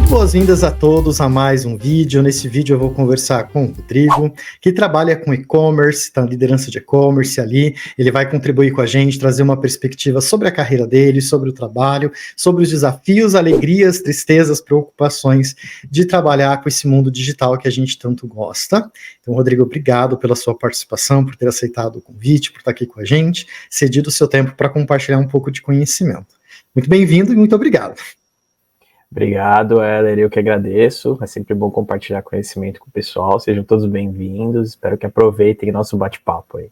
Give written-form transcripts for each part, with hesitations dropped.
Boas-vindas a todos a mais um vídeo. Nesse vídeo eu vou conversar com o Rodrigo, que trabalha com e-commerce, está na liderança de e-commerce ali. Ele vai contribuir com a gente, trazer uma perspectiva sobre a carreira dele, sobre o trabalho, sobre os desafios, alegrias, tristezas, preocupações de trabalhar com esse mundo digital que a gente tanto gosta. Então, Rodrigo, obrigado pela sua participação, por ter aceitado o convite, por estar aqui com a gente, cedido o seu tempo para compartilhar um pouco de conhecimento. Muito bem-vindo e muito obrigado. Obrigado, Heller, eu que agradeço, é sempre bom compartilhar conhecimento com o pessoal, sejam todos bem-vindos, espero que aproveitem nosso bate-papo aí.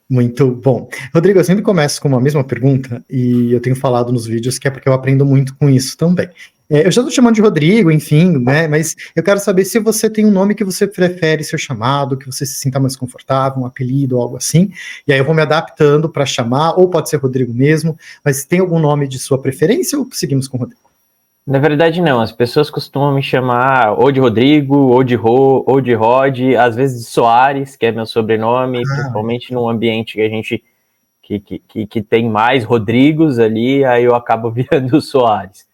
Muito bom. Rodrigo, eu sempre começo com uma mesma pergunta, e eu tenho falado nos vídeos que é porque eu aprendo muito com isso também. Eu já estou chamando de Rodrigo, enfim, né, mas eu quero saber se você tem um nome que você prefere ser chamado, que você se sinta mais confortável, um apelido ou algo assim, e aí eu vou me adaptando para chamar, ou pode ser Rodrigo mesmo, mas tem algum nome de sua preferência ou seguimos com Rodrigo? Na verdade, não. As pessoas costumam me chamar ou de Rodrigo, ou de ou de Rod, às vezes de Soares, que é meu sobrenome, principalmente num ambiente que a gente que tem mais Rodrigos ali, aí eu acabo virando Soares.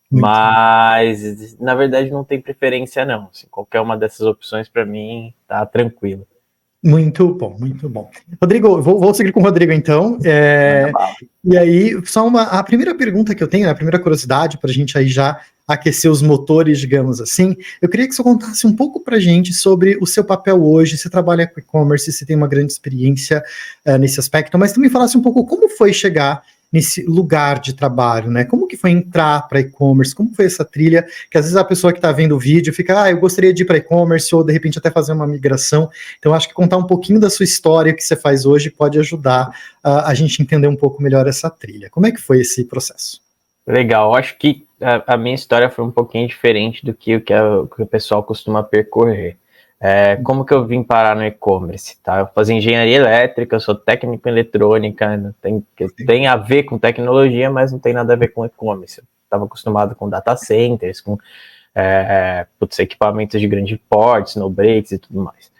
Mas, na verdade, não tem preferência, não. Assim, qualquer uma dessas opções, para mim, tá tranquilo. Muito bom, muito bom. Rodrigo, vou seguir com o Rodrigo, então. E aí, a primeira pergunta que eu tenho, a primeira curiosidade para a gente aí já aquecer os motores, digamos assim, eu queria que você contasse um pouco para a gente sobre o seu papel hoje, você trabalha com e-commerce, você tem uma grande experiência nesse aspecto, mas também falasse um pouco como foi chegar nesse lugar de trabalho, né? Como que foi entrar para e-commerce? Como foi essa trilha? Que às vezes a pessoa que está vendo o vídeo fica, eu gostaria de ir para e-commerce, ou de repente até fazer uma migração. Então, acho que contar um pouquinho da sua história, o que você faz hoje, pode ajudar a gente entender um pouco melhor essa trilha. Como é que foi esse processo? Legal, acho que a minha história foi um pouquinho diferente do que o pessoal costuma percorrer. Como que eu vim parar no e-commerce, tá? Eu fazia engenharia elétrica, eu sou técnico em eletrônica, tem a ver com tecnologia, mas não tem nada a ver com e-commerce. Eu estava acostumado com data centers, com equipamentos de grande porte, snowbreaks e tudo mais.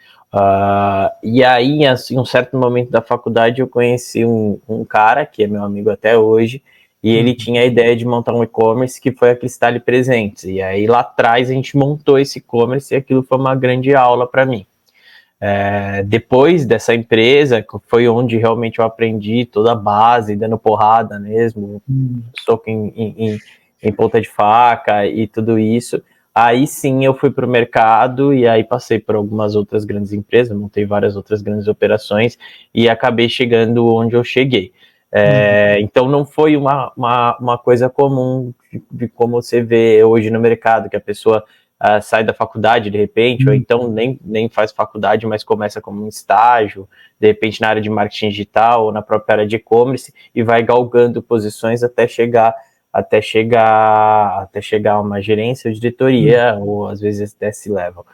E aí, assim, em um certo momento da faculdade, eu conheci um cara, que é meu amigo até hoje, e ele tinha a ideia de montar um e-commerce que foi a Cristale Presentes. E aí lá atrás a gente montou esse e-commerce e aquilo foi uma grande aula para mim. Depois dessa empresa, foi onde realmente eu aprendi toda a base, dando porrada mesmo, soco em ponta de faca e tudo isso. Aí sim eu fui para o mercado e aí passei por algumas outras grandes empresas, montei várias outras grandes operações e acabei chegando onde eu cheguei. Então não foi uma coisa comum de como você vê hoje no mercado, que a pessoa sai da faculdade de repente, ou então nem faz faculdade, mas começa como um estágio, de repente na área de marketing digital ou na própria área de e-commerce e vai galgando posições até chegar a uma gerência ou diretoria, ou às vezes até C-level.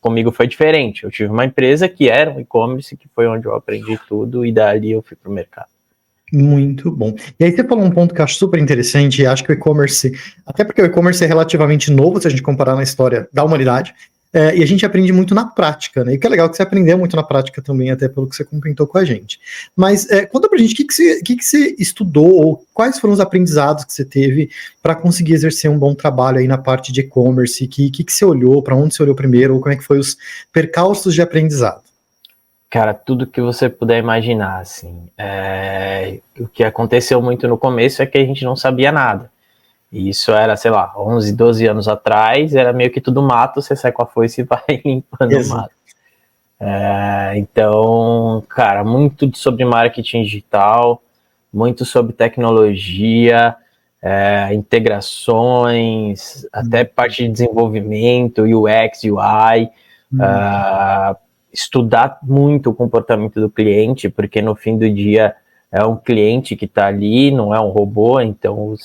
Comigo foi diferente. Eu tive uma empresa que era um e-commerce, que foi onde eu aprendi tudo, e dali eu fui para o mercado. Muito bom. E aí você falou um ponto que eu acho super interessante, e acho que o e-commerce, até porque o e-commerce é relativamente novo, se a gente comparar na história da humanidade, e a gente aprende muito na prática, né? E que é legal que você aprendeu muito na prática também, até pelo que você comentou com a gente. Mas conta pra gente o que você estudou, ou quais foram os aprendizados que você teve para conseguir exercer um bom trabalho aí na parte de e-commerce, que você olhou, para onde você olhou primeiro, ou como é que foi os percalços de aprendizado? Cara, tudo que você puder imaginar, assim. O que aconteceu muito no começo é que a gente não sabia nada. E isso era, sei lá, 11, 12 anos atrás, era meio que tudo mato, você sai com a foice e vai limpando o mato. Então, cara, muito sobre marketing digital, muito sobre tecnologia, integrações, até parte de desenvolvimento, UX, UI, estudar muito o comportamento do cliente, porque no fim do dia é um cliente que está ali, não é um robô, então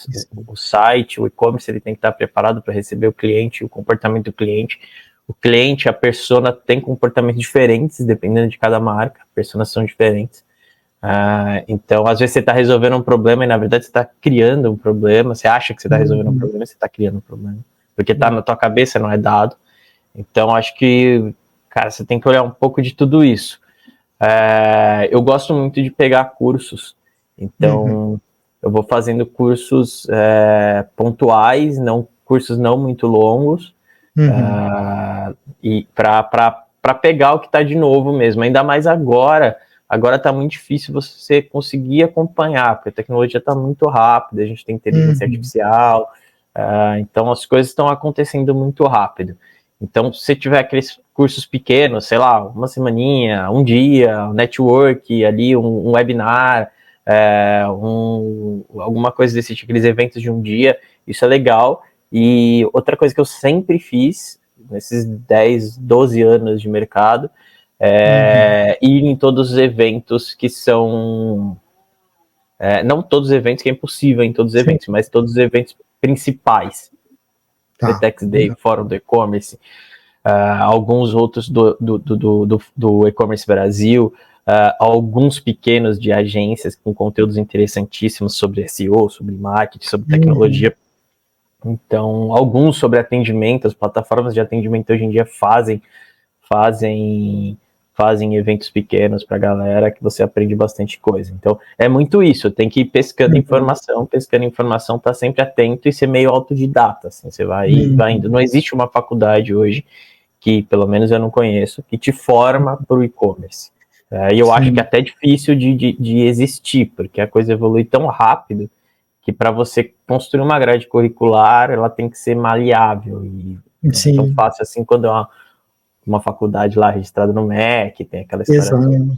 o site, o e-commerce, ele tem que estar preparado para receber o cliente, o comportamento do cliente. O cliente, a persona tem comportamentos diferentes, dependendo de cada marca, personas são diferentes. Então, às vezes você está resolvendo um problema e, na verdade, você está criando um problema, você acha que você está resolvendo um problema e você está criando um problema, porque está na tua cabeça, não é dado. Então, acho que, cara, você tem que olhar um pouco de tudo isso. Eu gosto muito de pegar cursos, então eu vou fazendo cursos pontuais, não cursos não muito longos, e para pegar o que está de novo mesmo, ainda mais agora está muito difícil você conseguir acompanhar, porque a tecnologia está muito rápida, a gente tem inteligência artificial, então as coisas estão acontecendo muito rápido. Então, se você tiver aqueles cursos pequenos, sei lá, uma semaninha, um dia, um network ali, um webinar, alguma coisa desse tipo, aqueles eventos de um dia, isso é legal. E outra coisa que eu sempre fiz, nesses 10, 12 anos de mercado, ir em todos os eventos que são... não todos os eventos, que é impossível em todos os eventos, mas todos os eventos principais. VTEX Day, Fórum do E-Commerce, alguns outros do E-Commerce Brasil, alguns pequenos de agências com conteúdos interessantíssimos sobre SEO, sobre marketing, sobre tecnologia. Então, alguns sobre atendimento, as plataformas de atendimento hoje em dia fazem eventos pequenos para a galera que você aprende bastante coisa. Então, é muito isso, tem que ir pescando informação, tá sempre atento e ser meio autodidata, assim, você vai indo. Não existe uma faculdade hoje, que pelo menos eu não conheço, que te forma para o e-commerce. E eu acho que é até difícil de existir, porque a coisa evolui tão rápido que para você construir uma grade curricular, ela tem que ser maleável, e não é tão fácil assim quando é uma faculdade lá registrada no MEC, tem aquela história toda.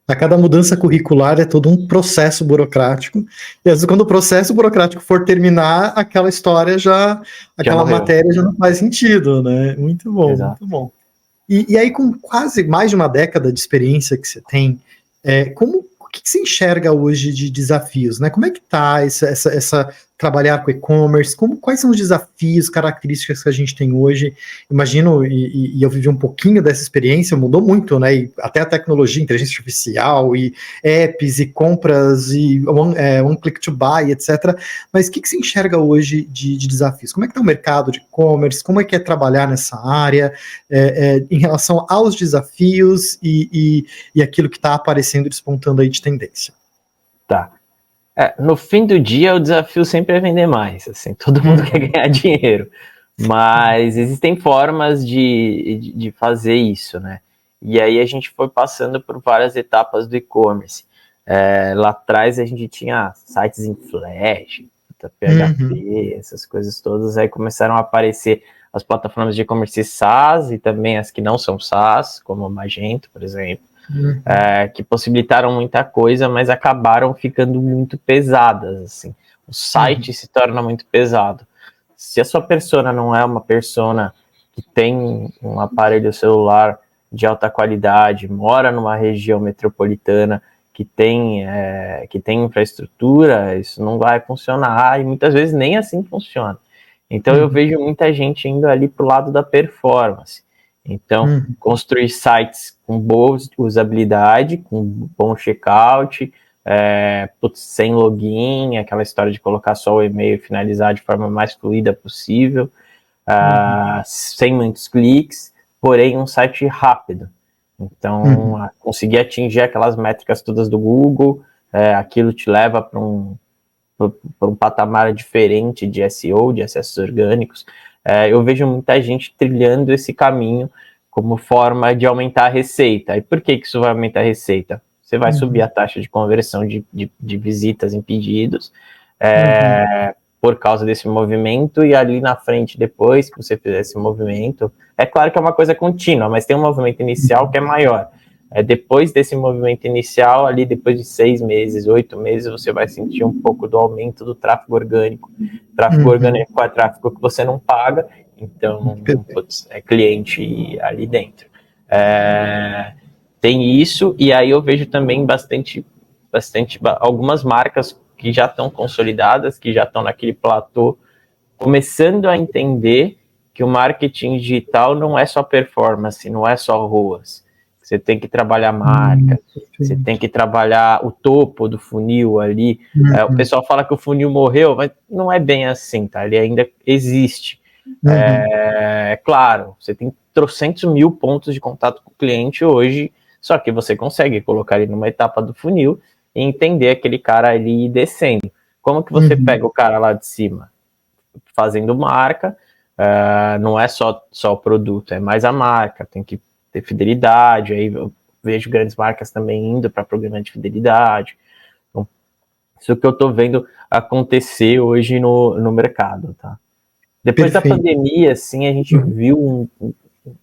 A cada mudança curricular é todo um processo burocrático, e às vezes quando o processo burocrático for terminar, aquela história aquela matéria já não faz sentido, né? Muito bom, muito bom. E aí, com quase mais de uma década de experiência que você tem, o que você enxerga hoje de desafios, né? Como é que tá essa trabalhar com e-commerce? Quais são os desafios, características que a gente tem hoje? Imagino, e eu vivi um pouquinho dessa experiência, mudou muito, né? E até a tecnologia, inteligência artificial, e apps, e compras, e one click to buy, etc. Mas o que você enxerga hoje de desafios? Como é que está o mercado de e-commerce? Como é que é trabalhar nessa área em relação aos desafios e aquilo que está aparecendo e despontando aí de tendência? Tá. No fim do dia, o desafio sempre é vender mais, assim, todo mundo quer ganhar dinheiro, mas existem formas de fazer isso, né? E aí a gente foi passando por várias etapas do e-commerce. Lá atrás a gente tinha sites em Flash, PHP, essas coisas todas, aí começaram a aparecer as plataformas de e-commerce SaaS e também as que não são SaaS, como o Magento, por exemplo. Que possibilitaram muita coisa, mas acabaram ficando muito pesadas, assim. O site se torna muito pesado. Se a sua persona não é uma persona que tem um aparelho celular de alta qualidade, mora numa região metropolitana que tem infraestrutura, isso não vai funcionar, e muitas vezes nem assim funciona. Então eu vejo muita gente indo ali pro lado da performance. Então, construir sites com boa usabilidade, com bom checkout, sem login, aquela história de colocar só o e-mail e finalizar de forma mais fluida possível, sem muitos cliques, porém um site rápido. Então, conseguir atingir aquelas métricas todas do Google, aquilo te leva para um patamar diferente de SEO, de acessos orgânicos. Eu vejo muita gente trilhando esse caminho como forma de aumentar a receita. E por que isso vai aumentar a receita? Você vai subir a taxa de conversão de visitas em pedidos por causa desse movimento, e ali na frente, depois que você fizer esse movimento, é claro que é uma coisa contínua, mas tem um movimento inicial que é maior. Depois desse movimento inicial, ali depois de 6 meses, 8 meses, você vai sentir um pouco do aumento do tráfego orgânico. Tráfego orgânico é tráfego que você não paga, então é cliente ali dentro. Tem isso, e aí eu vejo também algumas marcas que já estão consolidadas, que já estão naquele platô, começando a entender que o marketing digital não é só performance, não é só ROAS. Você tem que trabalhar marca, você tem que trabalhar o topo do funil ali. O pessoal fala que o funil morreu, mas não é bem assim, tá? Ele ainda existe. Claro, você tem trocentos mil pontos de contato com o cliente hoje, só que você consegue colocar ele numa etapa do funil e entender aquele cara ali descendo. Como que você pega o cara lá de cima? fazendo marca, não é só o produto, é mais a marca, tem que ter fidelidade, aí eu vejo grandes marcas também indo para programa de fidelidade. Então, isso que eu estou vendo acontecer hoje no mercado, tá? Depois da pandemia, assim, a gente viu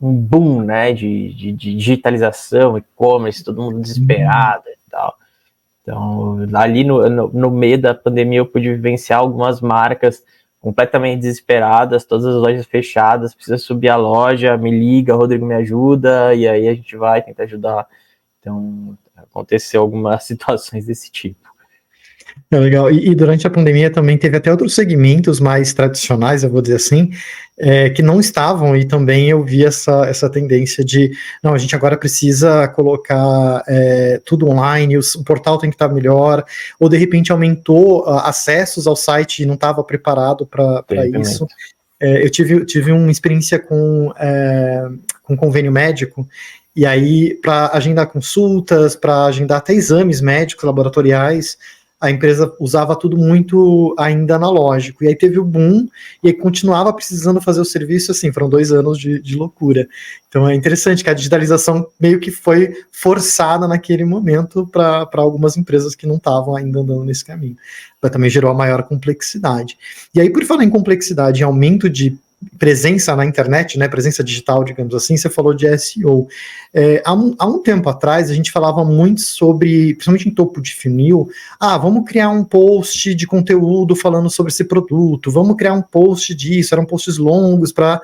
um boom, né, de digitalização, e-commerce, todo mundo desesperado e tal. Então, ali no meio da pandemia, eu pude vivenciar algumas marcas completamente desesperadas, todas as lojas fechadas, precisa subir a loja, me liga, Rodrigo, me ajuda, e aí a gente vai tentar ajudar. Então, aconteceu algumas situações desse tipo. É legal. E durante a pandemia também teve até outros segmentos mais tradicionais, eu vou dizer assim, que não estavam, e também eu vi essa tendência de, não, a gente agora precisa colocar tudo online, o portal tem que estar melhor, ou de repente aumentou acessos ao site e não estava preparado para isso. Eu tive uma experiência com convênio médico, e aí para agendar consultas, para agendar até exames médicos laboratoriais, a empresa usava tudo muito ainda analógico, e aí teve o boom, e aí continuava precisando fazer o serviço, assim, foram 2 anos de loucura. Então é interessante que a digitalização meio que foi forçada naquele momento para algumas empresas que não estavam ainda andando nesse caminho. Mas também gerou a maior complexidade. E aí, por falar em complexidade e aumento de presença na internet, né, presença digital, digamos assim, você falou de SEO. Há um tempo atrás, a gente falava muito sobre, principalmente em topo de funil, vamos criar um post de conteúdo falando sobre esse produto, vamos criar um post disso, eram posts longos para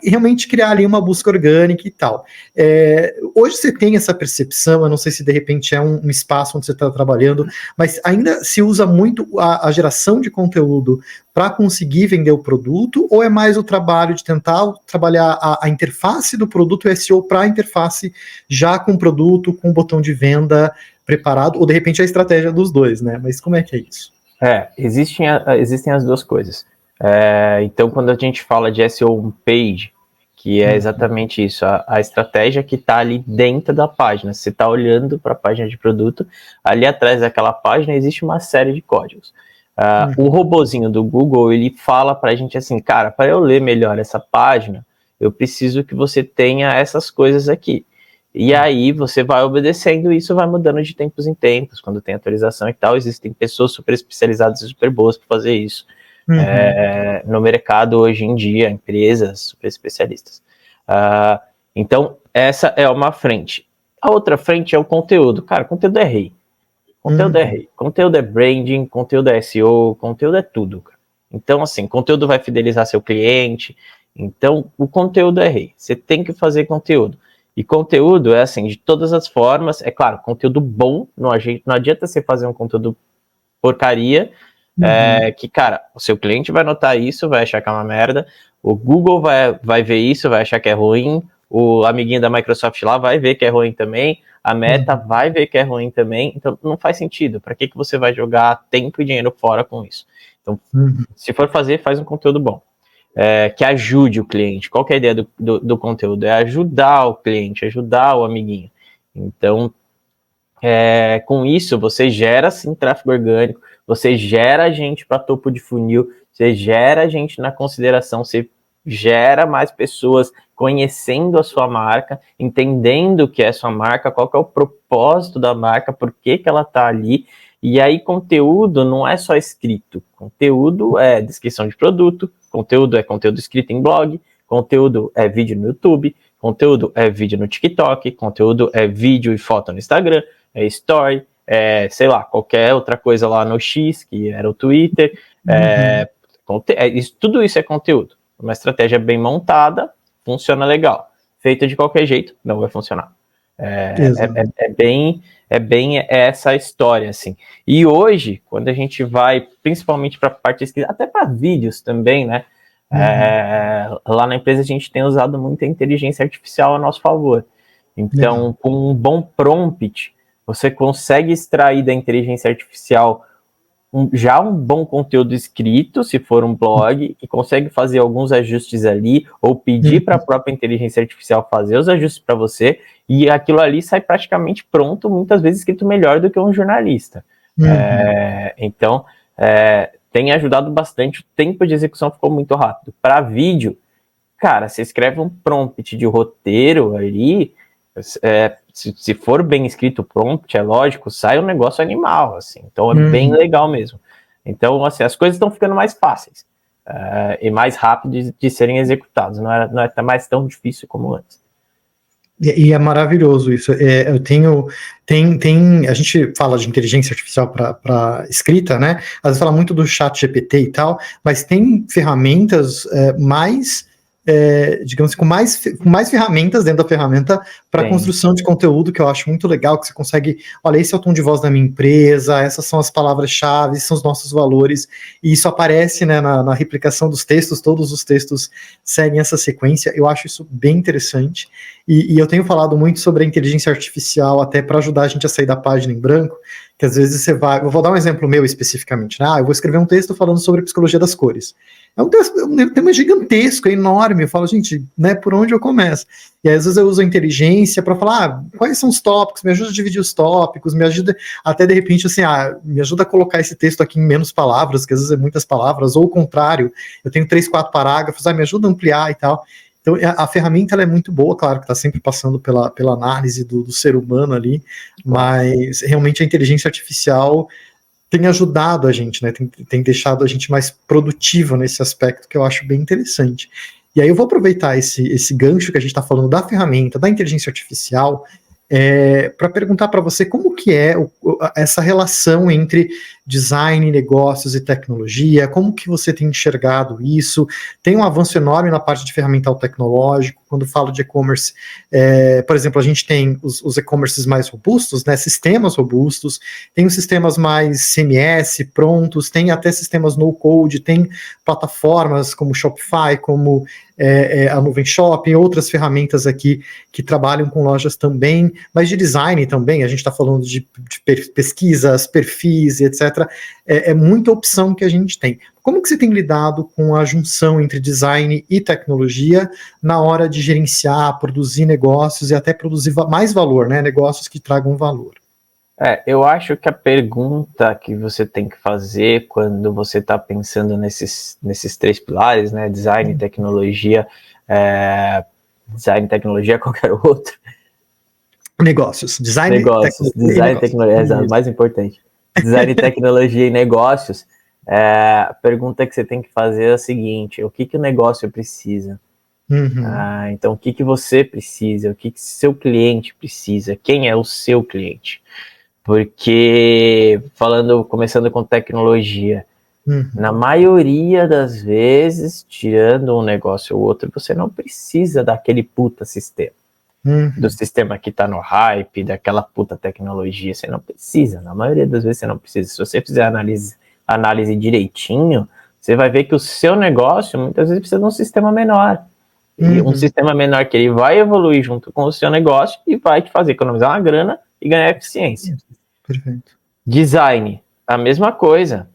realmente criar ali uma busca orgânica e tal. Hoje você tem essa percepção, eu não sei se de repente é um espaço onde você está trabalhando, mas ainda se usa muito a geração de conteúdo para conseguir vender o produto, ou é mais o trabalho de tentar trabalhar a interface do produto, o SEO para a interface já com o produto, com o botão de venda preparado, ou de repente a estratégia dos dois, né? Mas como é que é isso? Existem as duas coisas. Então, quando a gente fala de SEO page, que é exatamente isso, a estratégia que está ali dentro da página. Você está olhando para a página de produto, ali atrás daquela página existe uma série de códigos. O robozinho do Google, ele fala para a gente assim, cara, para eu ler melhor essa página, eu preciso que você tenha essas coisas aqui. E aí você vai obedecendo e isso vai mudando de tempos em tempos, quando tem atualização e tal, existem pessoas super especializadas e super boas para fazer isso. No mercado hoje em dia, empresas super especialistas. Então, essa é uma frente. A outra frente é o conteúdo. Cara, conteúdo é rei. Conteúdo é rei. Conteúdo é branding, conteúdo é SEO, conteúdo é tudo, cara. Então, assim, conteúdo vai fidelizar seu cliente. Então, o conteúdo é rei. Você tem que fazer conteúdo. E conteúdo é assim, de todas as formas. É claro, conteúdo bom. Não adianta você fazer um conteúdo porcaria. Que, cara, o seu cliente vai notar isso, vai achar que é uma merda. O Google vai ver isso, vai achar que é ruim. O amiguinho da Microsoft lá vai ver que é ruim também. A Meta vai ver que é ruim também. Então, não faz sentido. Para que você vai jogar tempo e dinheiro fora com isso? Então, se for fazer, faz um conteúdo bom. Que ajude o cliente. Qual que é a ideia do conteúdo? É ajudar o cliente, ajudar o amiguinho. Então, com isso, você gera, sim, tráfego orgânico, você gera gente para topo de funil, você gera gente na consideração, você gera mais pessoas conhecendo a sua marca, entendendo o que é a sua marca, qual que é o propósito da marca, por que ela está ali. E aí, conteúdo não é só escrito. Conteúdo é descrição de produto, conteúdo é conteúdo escrito em blog, conteúdo é vídeo no YouTube, conteúdo é vídeo no TikTok, conteúdo é vídeo e foto no Instagram, é story, sei lá, qualquer outra coisa lá no X, que era o Twitter. Tudo isso é conteúdo. Uma estratégia bem montada, funciona legal. Feita de qualquer jeito, não vai funcionar. É bem essa história, assim. E hoje, quando a gente vai, principalmente para a parte escrita, até para vídeos também, né? Lá na empresa a gente tem usado muita inteligência artificial a nosso favor. Então, com um bom prompt, você consegue extrair da inteligência artificial já um bom conteúdo escrito, se for um blog, e consegue fazer alguns ajustes ali, ou pedir para a própria inteligência artificial fazer os ajustes para você, e aquilo ali sai praticamente pronto, muitas vezes escrito melhor do que um jornalista. Então, tem ajudado bastante, o tempo de execução ficou muito rápido. Para vídeo, cara, você escreve um prompt de roteiro ali, se for bem escrito o prompt, é lógico, sai um negócio animal, assim, então é bem legal mesmo. Então, assim, as coisas estão ficando mais fáceis e mais rápidas de serem executadas, não é mais tão difícil como antes. E é maravilhoso isso. Eu tenho. A gente fala de inteligência artificial para escrita, né? Às vezes fala muito do chat GPT e tal, mas tem ferramentas mais. Digamos assim, com mais ferramentas dentro da ferramenta para construção de conteúdo, que eu acho muito legal, que você consegue, olha, esse é o tom de voz da minha empresa, essas são as palavras-chave, esses são os nossos valores, e isso aparece, né, na replicação dos textos, todos os textos seguem essa sequência, eu acho isso bem interessante, e eu tenho falado muito sobre a inteligência artificial, até para ajudar a gente a sair da página em branco, que às vezes você vai, eu vou dar um exemplo meu especificamente, né? Eu vou escrever um texto falando sobre psicologia das cores. É um tema gigantesco, é enorme. Eu falo, gente, né, por onde eu começo? E aí, às vezes eu uso a inteligência para falar, quais são os tópicos, me ajuda a dividir os tópicos, me ajuda até de repente assim, me ajuda a colocar esse texto aqui em menos palavras, que às vezes é muitas palavras, ou o contrário, eu tenho 3, 4 parágrafos, me ajuda a ampliar e tal. Então, a ferramenta ela é muito boa, claro que está sempre passando pela análise do ser humano ali, mas realmente a inteligência artificial tem ajudado a gente, né? Tem deixado a gente mais produtivo nesse aspecto, que eu acho bem interessante. E aí eu vou aproveitar esse gancho que a gente está falando da ferramenta, da inteligência artificial, para perguntar para você como que é essa relação entre design, negócios e tecnologia, como que você tem enxergado isso? Tem um avanço enorme na parte de ferramental tecnológico, quando falo de e-commerce, por exemplo, a gente tem os e-commerces mais robustos, né, sistemas robustos, tem os sistemas mais CMS prontos, tem até sistemas no-code, tem plataformas como Shopify, como a Nuvem Shop, outras ferramentas aqui que trabalham com lojas também, mas de design também, a gente está falando de pesquisas, perfis, etc. É muita opção que a gente tem. Como que você tem lidado com a junção entre design e tecnologia na hora de gerenciar, produzir negócios e até produzir mais valor, né? Negócios que tragam valor. Eu acho que a pergunta que você tem que fazer quando você está pensando nesses 3 pilares, né? Design, tecnologia, qualquer outro. Negócios. Design, tecnologia, é o mais importante. Design, tecnologia e negócios. A pergunta que você tem que fazer é a seguinte: o que o negócio precisa? Então, o que você precisa? O que seu cliente precisa? Quem é o seu cliente? Porque, começando com tecnologia, na maioria das vezes, tirando um negócio ou outro, você não precisa daquele puta sistema. Do sistema que tá no hype, daquela puta tecnologia, você não precisa. Na maioria das vezes você não precisa. Se você fizer análise direitinho, você vai ver que o seu negócio muitas vezes precisa de um sistema menor. E um sistema menor que ele vai evoluir junto com o seu negócio e vai te fazer economizar uma grana e ganhar eficiência. Perfeito. Design, a mesma coisa.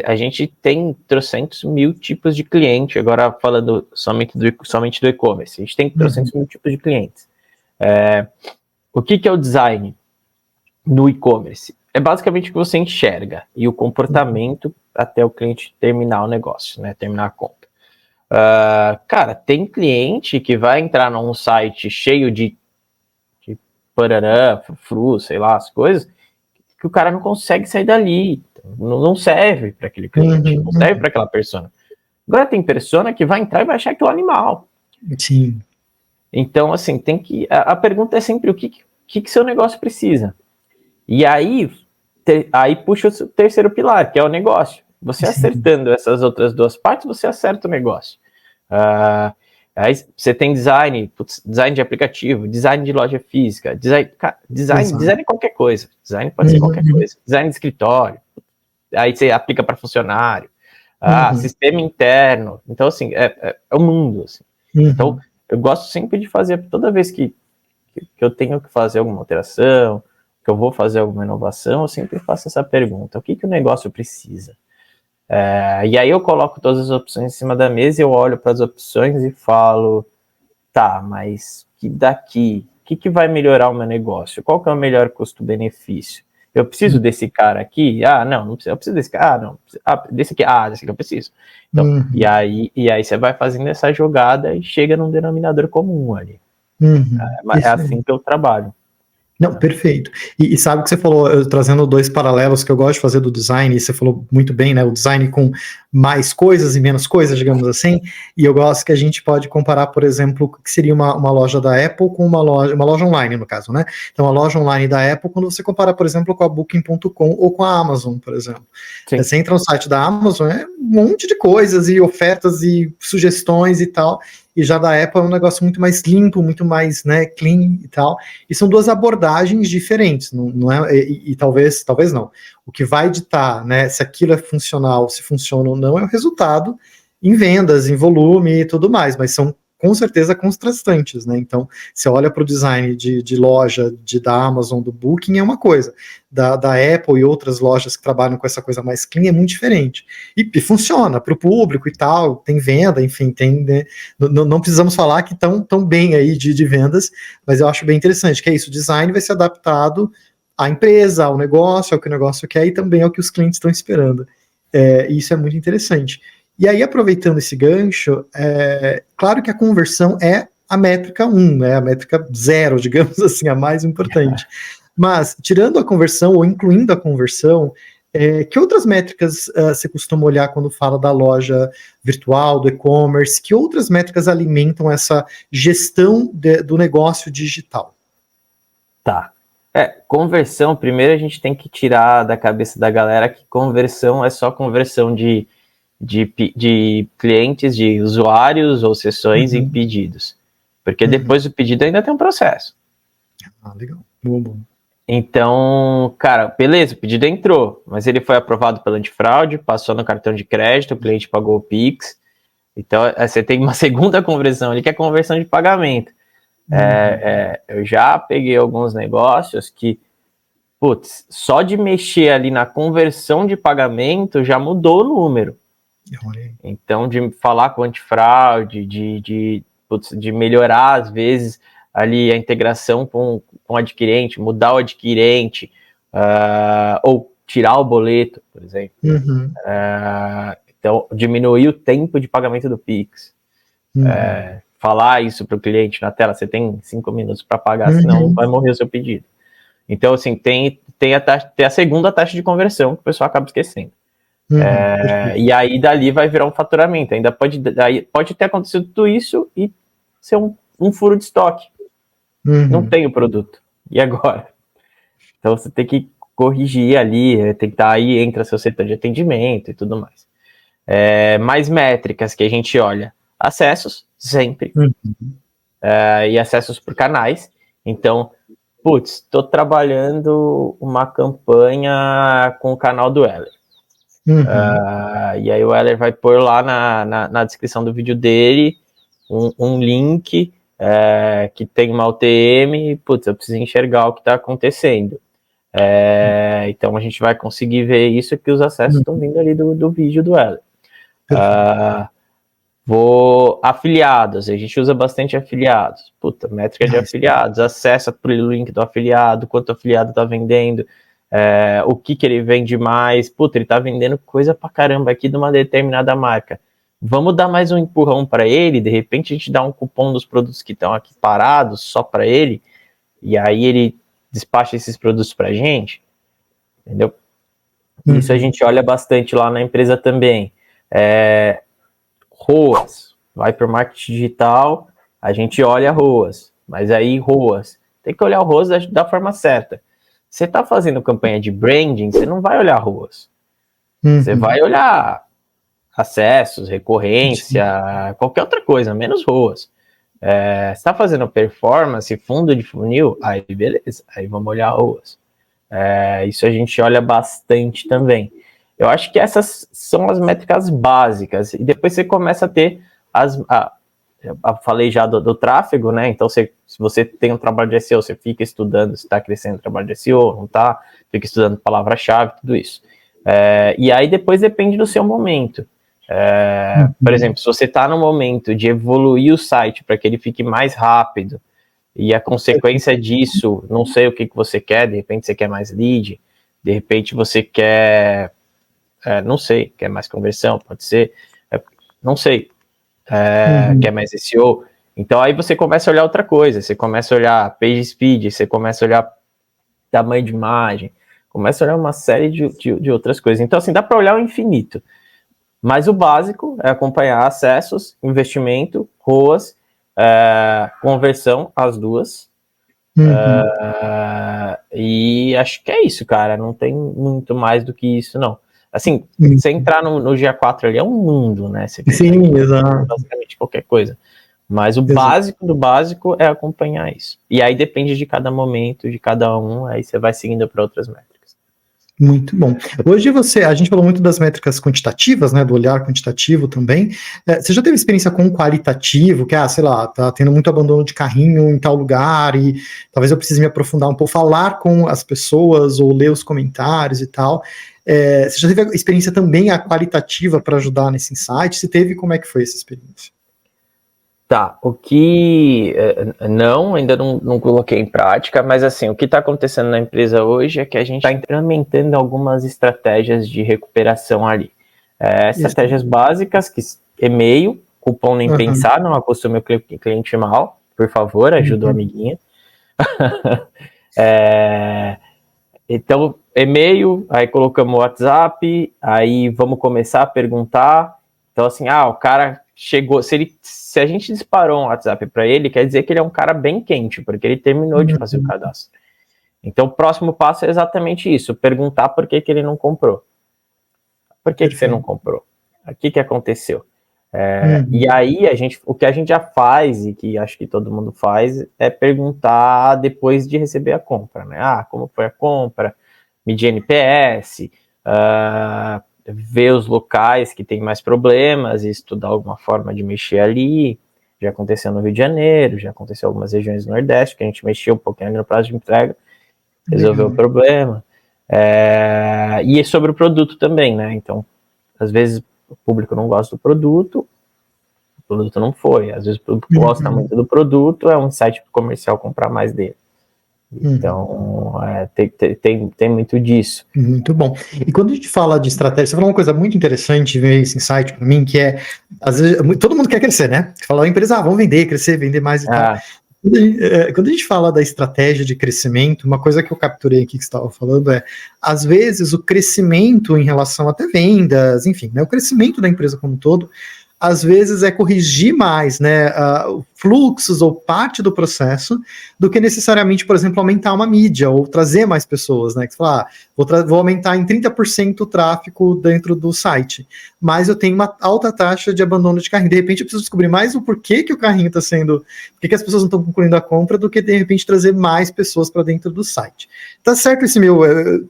A gente tem trocentos mil tipos de cliente, agora falando somente do e-commerce, a gente tem trocentos mil tipos de clientes. O que é o design no e-commerce? É basicamente o que você enxerga e o comportamento até o cliente terminar o negócio, né, terminar a compra. Cara, tem cliente que vai entrar num site cheio de parará, frufru, sei lá, as coisas, que o cara não consegue sair dali, não serve para aquele cliente, não serve para aquela persona. Agora tem persona que vai entrar e vai achar aquilo animal. Sim. Então, assim, a pergunta é sempre o que seu negócio precisa. E aí puxa o terceiro pilar, que é o negócio. Você acertando essas outras 2 partes, você acerta o negócio. Aí você tem design de aplicativo, design de loja física, design é qualquer coisa. Design pode ser qualquer coisa. Design de escritório. Aí você aplica para funcionário. Sistema interno. Então, assim, é o mundo. Assim. Então, eu gosto sempre de fazer, toda vez que eu tenho que fazer alguma alteração, que eu vou fazer alguma inovação, eu sempre faço essa pergunta: o que o negócio precisa? E aí eu coloco todas as opções em cima da mesa, eu olho para as opções e falo, tá, mas daqui, o que vai melhorar o meu negócio? Qual que é o melhor custo-benefício? Eu preciso desse cara aqui? Não preciso. Eu preciso desse cara? Não. Desse aqui? Desse aqui eu preciso. Então, e aí você vai fazendo essa jogada e chega num denominador comum ali. É assim que eu trabalho. Não, perfeito. E sabe o que você falou, trazendo dois paralelos que eu gosto de fazer do design, e você falou muito bem, né? O design com mais coisas e menos coisas, digamos assim, e eu gosto que a gente pode comparar, por exemplo, o que seria uma loja da Apple com uma loja online, no caso, né? Então, a loja online da Apple, quando você compara, por exemplo, com a Booking.com ou com a Amazon, por exemplo. Sim. Você entra no site da Amazon, é um monte de coisas e ofertas e sugestões e tal, e já da Apple é um negócio muito mais limpo, muito mais, né, clean e tal, e são duas abordagens diferentes, não é, e talvez não. O que vai ditar, né, se aquilo é funcional, se funciona ou não, é o resultado em vendas, em volume e tudo mais, mas são com certeza contrastantes, né? Então, você olha para o design de loja da Amazon, do Booking, é uma coisa. Da Apple e outras lojas que trabalham com essa coisa mais clean é muito diferente. E funciona para o público e tal, tem venda, enfim, tem, né? Não precisamos falar que estão bem aí de vendas, mas eu acho bem interessante, que é isso, o design vai ser adaptado à empresa, ao negócio, ao que o negócio quer e também ao que os clientes estão esperando. Isso é muito interessante. E aí, aproveitando esse gancho, claro que a conversão é a métrica 1, né, a métrica 0, digamos assim, a mais importante. Mas, tirando a conversão ou incluindo a conversão, que outras métricas você costuma olhar quando fala da loja virtual, do e-commerce? Que outras métricas alimentam essa gestão do negócio digital? Tá. Conversão, primeiro a gente tem que tirar da cabeça da galera que conversão é só conversão de clientes, de usuários ou sessões em pedidos. Porque depois do pedido ainda tem um processo. Legal. Bom. Então, cara, beleza, o pedido entrou, mas ele foi aprovado pela antifraude, passou no cartão de crédito, o cliente pagou o Pix. Então, você tem uma segunda conversão ali, que é a conversão de pagamento. Eu já peguei alguns negócios que, só de mexer ali na conversão de pagamento já mudou o número. Então, de falar com antifraude, de melhorar, às vezes, ali a integração com o adquirente, mudar o adquirente, ou tirar o boleto, por exemplo. Então, diminuir o tempo de pagamento do Pix. Falar isso para o cliente na tela, você tem 5 minutos para pagar, senão vai morrer o seu pedido. Então, assim, tem a segunda taxa de conversão, que o pessoal acaba esquecendo. E aí dali vai virar um faturamento. Ainda pode ter acontecido tudo isso e ser um furo de estoque. Não tem o produto. E agora? Então você tem que corrigir ali, tem que estar aí, entra seu setor de atendimento e tudo mais. Mais métricas que a gente olha: acessos, sempre. E acessos por canais. Então, estou trabalhando uma campanha com o canal do Heller. E aí o Heller vai pôr lá na descrição do vídeo dele um link que tem uma UTM e, eu preciso enxergar o que está acontecendo. Então a gente vai conseguir ver isso, que os acessos estão vindo ali do vídeo do Heller. Afiliados, a gente usa bastante afiliados. Métrica de afiliados, acesso pelo link do afiliado, quanto o afiliado está vendendo, o que ele vende mais. Ele tá vendendo coisa pra caramba aqui de uma determinada marca. Vamos dar mais um empurrão para ele, de repente a gente dá um cupom dos produtos que estão aqui parados só para ele, e aí ele despacha esses produtos pra gente, entendeu? Isso a gente olha bastante lá na empresa também. ROAS, vai para o marketing digital, a gente olha ROAS, mas aí ROAS, tem que olhar o ROAS da forma certa. Você está fazendo campanha de branding, você não vai olhar ROAS. Você vai olhar acessos, recorrência, qualquer outra coisa, menos ROAS. Você está fazendo performance, fundo de funil, aí beleza, aí vamos olhar ROAS. Isso a gente olha bastante também. Eu acho que essas são as métricas básicas. E depois você começa a ter eu falei já do tráfego, né? Então, se você tem um trabalho de SEO, você fica estudando se está crescendo o trabalho de SEO, não está, fica estudando palavra-chave, tudo isso. E aí depois depende do seu momento. Por exemplo, se você está no momento de evoluir o site para que ele fique mais rápido, e a consequência disso, não sei o que você quer, de repente você quer mais lead, De repente você quer, não sei, quer mais conversão, pode ser, não sei, quer mais SEO. Então aí você começa a olhar outra coisa, você começa a olhar page speed, você começa a olhar tamanho de imagem, começa a olhar uma série de outras coisas. Então assim, dá para olhar o infinito. Mas o básico é acompanhar acessos, investimento, ROAS, conversão, as duas. E acho que é isso, cara. Não tem muito mais do que isso, não. Assim, você entrar no GA4 ali é um mundo, né? Você Sim, exato. basicamente qualquer coisa. Mas o Exato. básico do básico é acompanhar isso. E aí depende de cada momento, de cada um, aí você vai seguindo para outras métricas. Muito bom. Hoje a gente falou muito das métricas quantitativas, né, do olhar quantitativo também. Você já teve experiência com qualitativo, que, sei lá, tá tendo muito abandono de carrinho em tal lugar e talvez eu precise me aprofundar um pouco, falar com as pessoas ou ler os comentários e tal. Você já teve experiência também a qualitativa para ajudar nesse insight? Se teve, como é que foi essa experiência? Tá, o que não, ainda não coloquei em prática, mas assim, o que está acontecendo na empresa hoje é que a gente está implementando algumas estratégias de recuperação ali. Estratégias básicas, que e-mail, cupom nem pensar, não acostume o cliente mal, por favor, ajuda o amiguinho. Então, e-mail, aí colocamos o WhatsApp, aí vamos começar a perguntar. Então, assim, o cara chegou, se a gente disparou um WhatsApp para ele, quer dizer que ele é um cara bem quente, porque ele terminou de fazer o cadastro. Então, o próximo passo é exatamente isso, perguntar por que ele não comprou. Por que você não comprou? O que aconteceu? E aí, o que a gente já faz, e que acho que todo mundo faz, é perguntar depois de receber a compra, né? Como foi a compra? Medir NPS, ver os locais que tem mais problemas e estudar alguma forma de mexer ali. Já aconteceu no Rio de Janeiro, já aconteceu em algumas regiões do Nordeste, que a gente mexeu um pouquinho ali no prazo de entrega, resolveu o problema. E é sobre o produto também, né? Então, às vezes o público não gosta do produto, o produto não foi. Às vezes o público gosta muito do produto, é um site comercial comprar mais dele. Então, tem muito disso. Muito bom. E quando a gente fala de estratégia, você falou uma coisa muito interessante, veio esse insight para mim, que às vezes, todo mundo quer crescer, né? Fala a empresa, vamos vender, crescer, vender mais e tal. Quando a gente fala da estratégia de crescimento, uma coisa que eu capturei aqui que você estava falando às vezes, o crescimento em relação até vendas, enfim, né, o crescimento da empresa como um todo, às vezes é corrigir mais, né, fluxos ou parte do processo, do que necessariamente, por exemplo, aumentar uma mídia ou trazer mais pessoas, né, que você fala, vou aumentar em 30% o tráfego dentro do site, mas eu tenho uma alta taxa de abandono de carrinho, de repente eu preciso descobrir mais o porquê que o carrinho está sendo, por que as pessoas não estão concluindo a compra, do que de repente trazer mais pessoas para dentro do site. Tá certo esse eu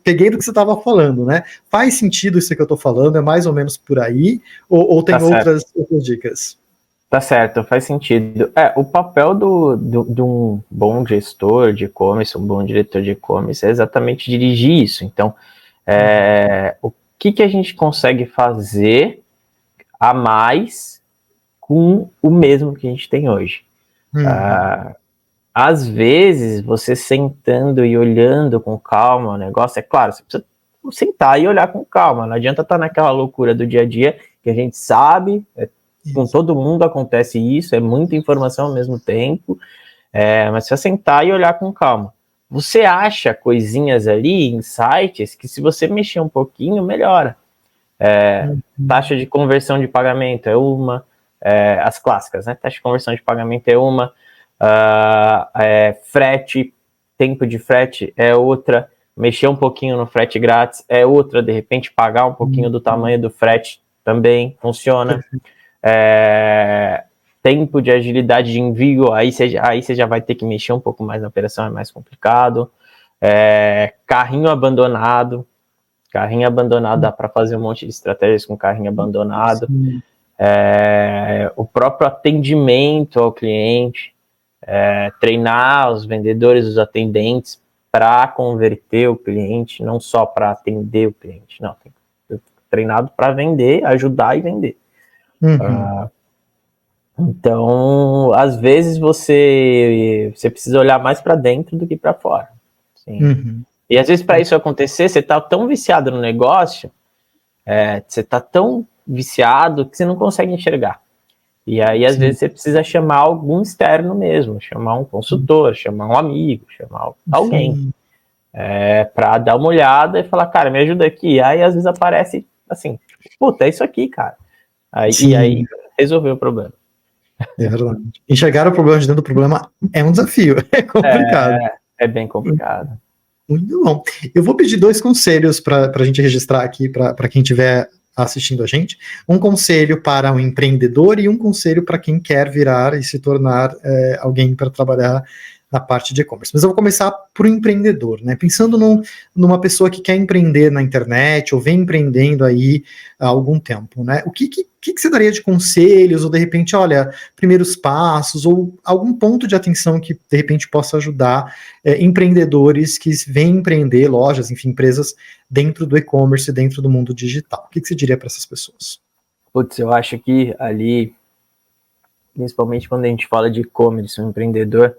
peguei do que você estava falando, né, faz sentido isso que eu estou falando, é mais ou menos por aí, ou tem outras dicas? Tá certo, faz sentido. O papel de um bom gestor de e-commerce, um bom diretor de e-commerce é exatamente dirigir isso. Então, o que a gente consegue fazer a mais com o mesmo que a gente tem hoje? Às vezes, você sentando e olhando com calma o negócio, é claro, você precisa sentar e olhar com calma, não adianta estar naquela loucura do dia a dia, que a gente sabe, com todo mundo acontece isso, é muita informação ao mesmo tempo, mas precisa sentar e olhar com calma. Você acha coisinhas ali, insights, que se você mexer um pouquinho, melhora. Taxa de conversão de pagamento é uma, as clássicas, né? Taxa de conversão de pagamento é uma, frete, tempo de frete é outra, mexer um pouquinho no frete grátis é outra, de repente pagar um pouquinho do tamanho do frete também funciona. Tempo de agilidade de envio, aí você já vai ter que mexer um pouco mais na operação, é mais complicado. Carrinho abandonado dá para fazer um monte de estratégias com carrinho abandonado. O próprio atendimento ao cliente, treinar os vendedores, os atendentes para converter o cliente, não só para atender o cliente, não, tem que ser treinado para vender, ajudar e vender. Então, às vezes você precisa olhar mais para dentro do que para fora. Sim. E às vezes para isso acontecer, você tá tão viciado no negócio, você tá tão viciado que você não consegue enxergar. E aí, às vezes, você precisa chamar algum externo mesmo, chamar um consultor, chamar um amigo, chamar alguém, para dar uma olhada e falar, cara, me ajuda aqui. Aí, às vezes, aparece assim, puta, é isso aqui, cara. E aí, resolveu o problema. É verdade. Enxergar o problema de dentro do problema é um desafio, é complicado. É bem complicado. Muito bom. Eu vou pedir 2 conselhos para a gente registrar aqui, para quem estiver assistindo a gente. Um conselho para um empreendedor e um conselho para quem quer virar e se tornar alguém para trabalhar na parte de e-commerce. Mas eu vou começar por um empreendedor, né? Pensando numa pessoa que quer empreender na internet ou vem empreendendo aí há algum tempo, né? O que você daria de conselhos ou de repente, olha, primeiros passos ou algum ponto de atenção que de repente possa ajudar empreendedores que vêm empreender, lojas, enfim, empresas dentro do e-commerce, dentro do mundo digital? O que você diria para essas pessoas? Putz, eu acho que ali, principalmente quando a gente fala de e-commerce, um empreendedor,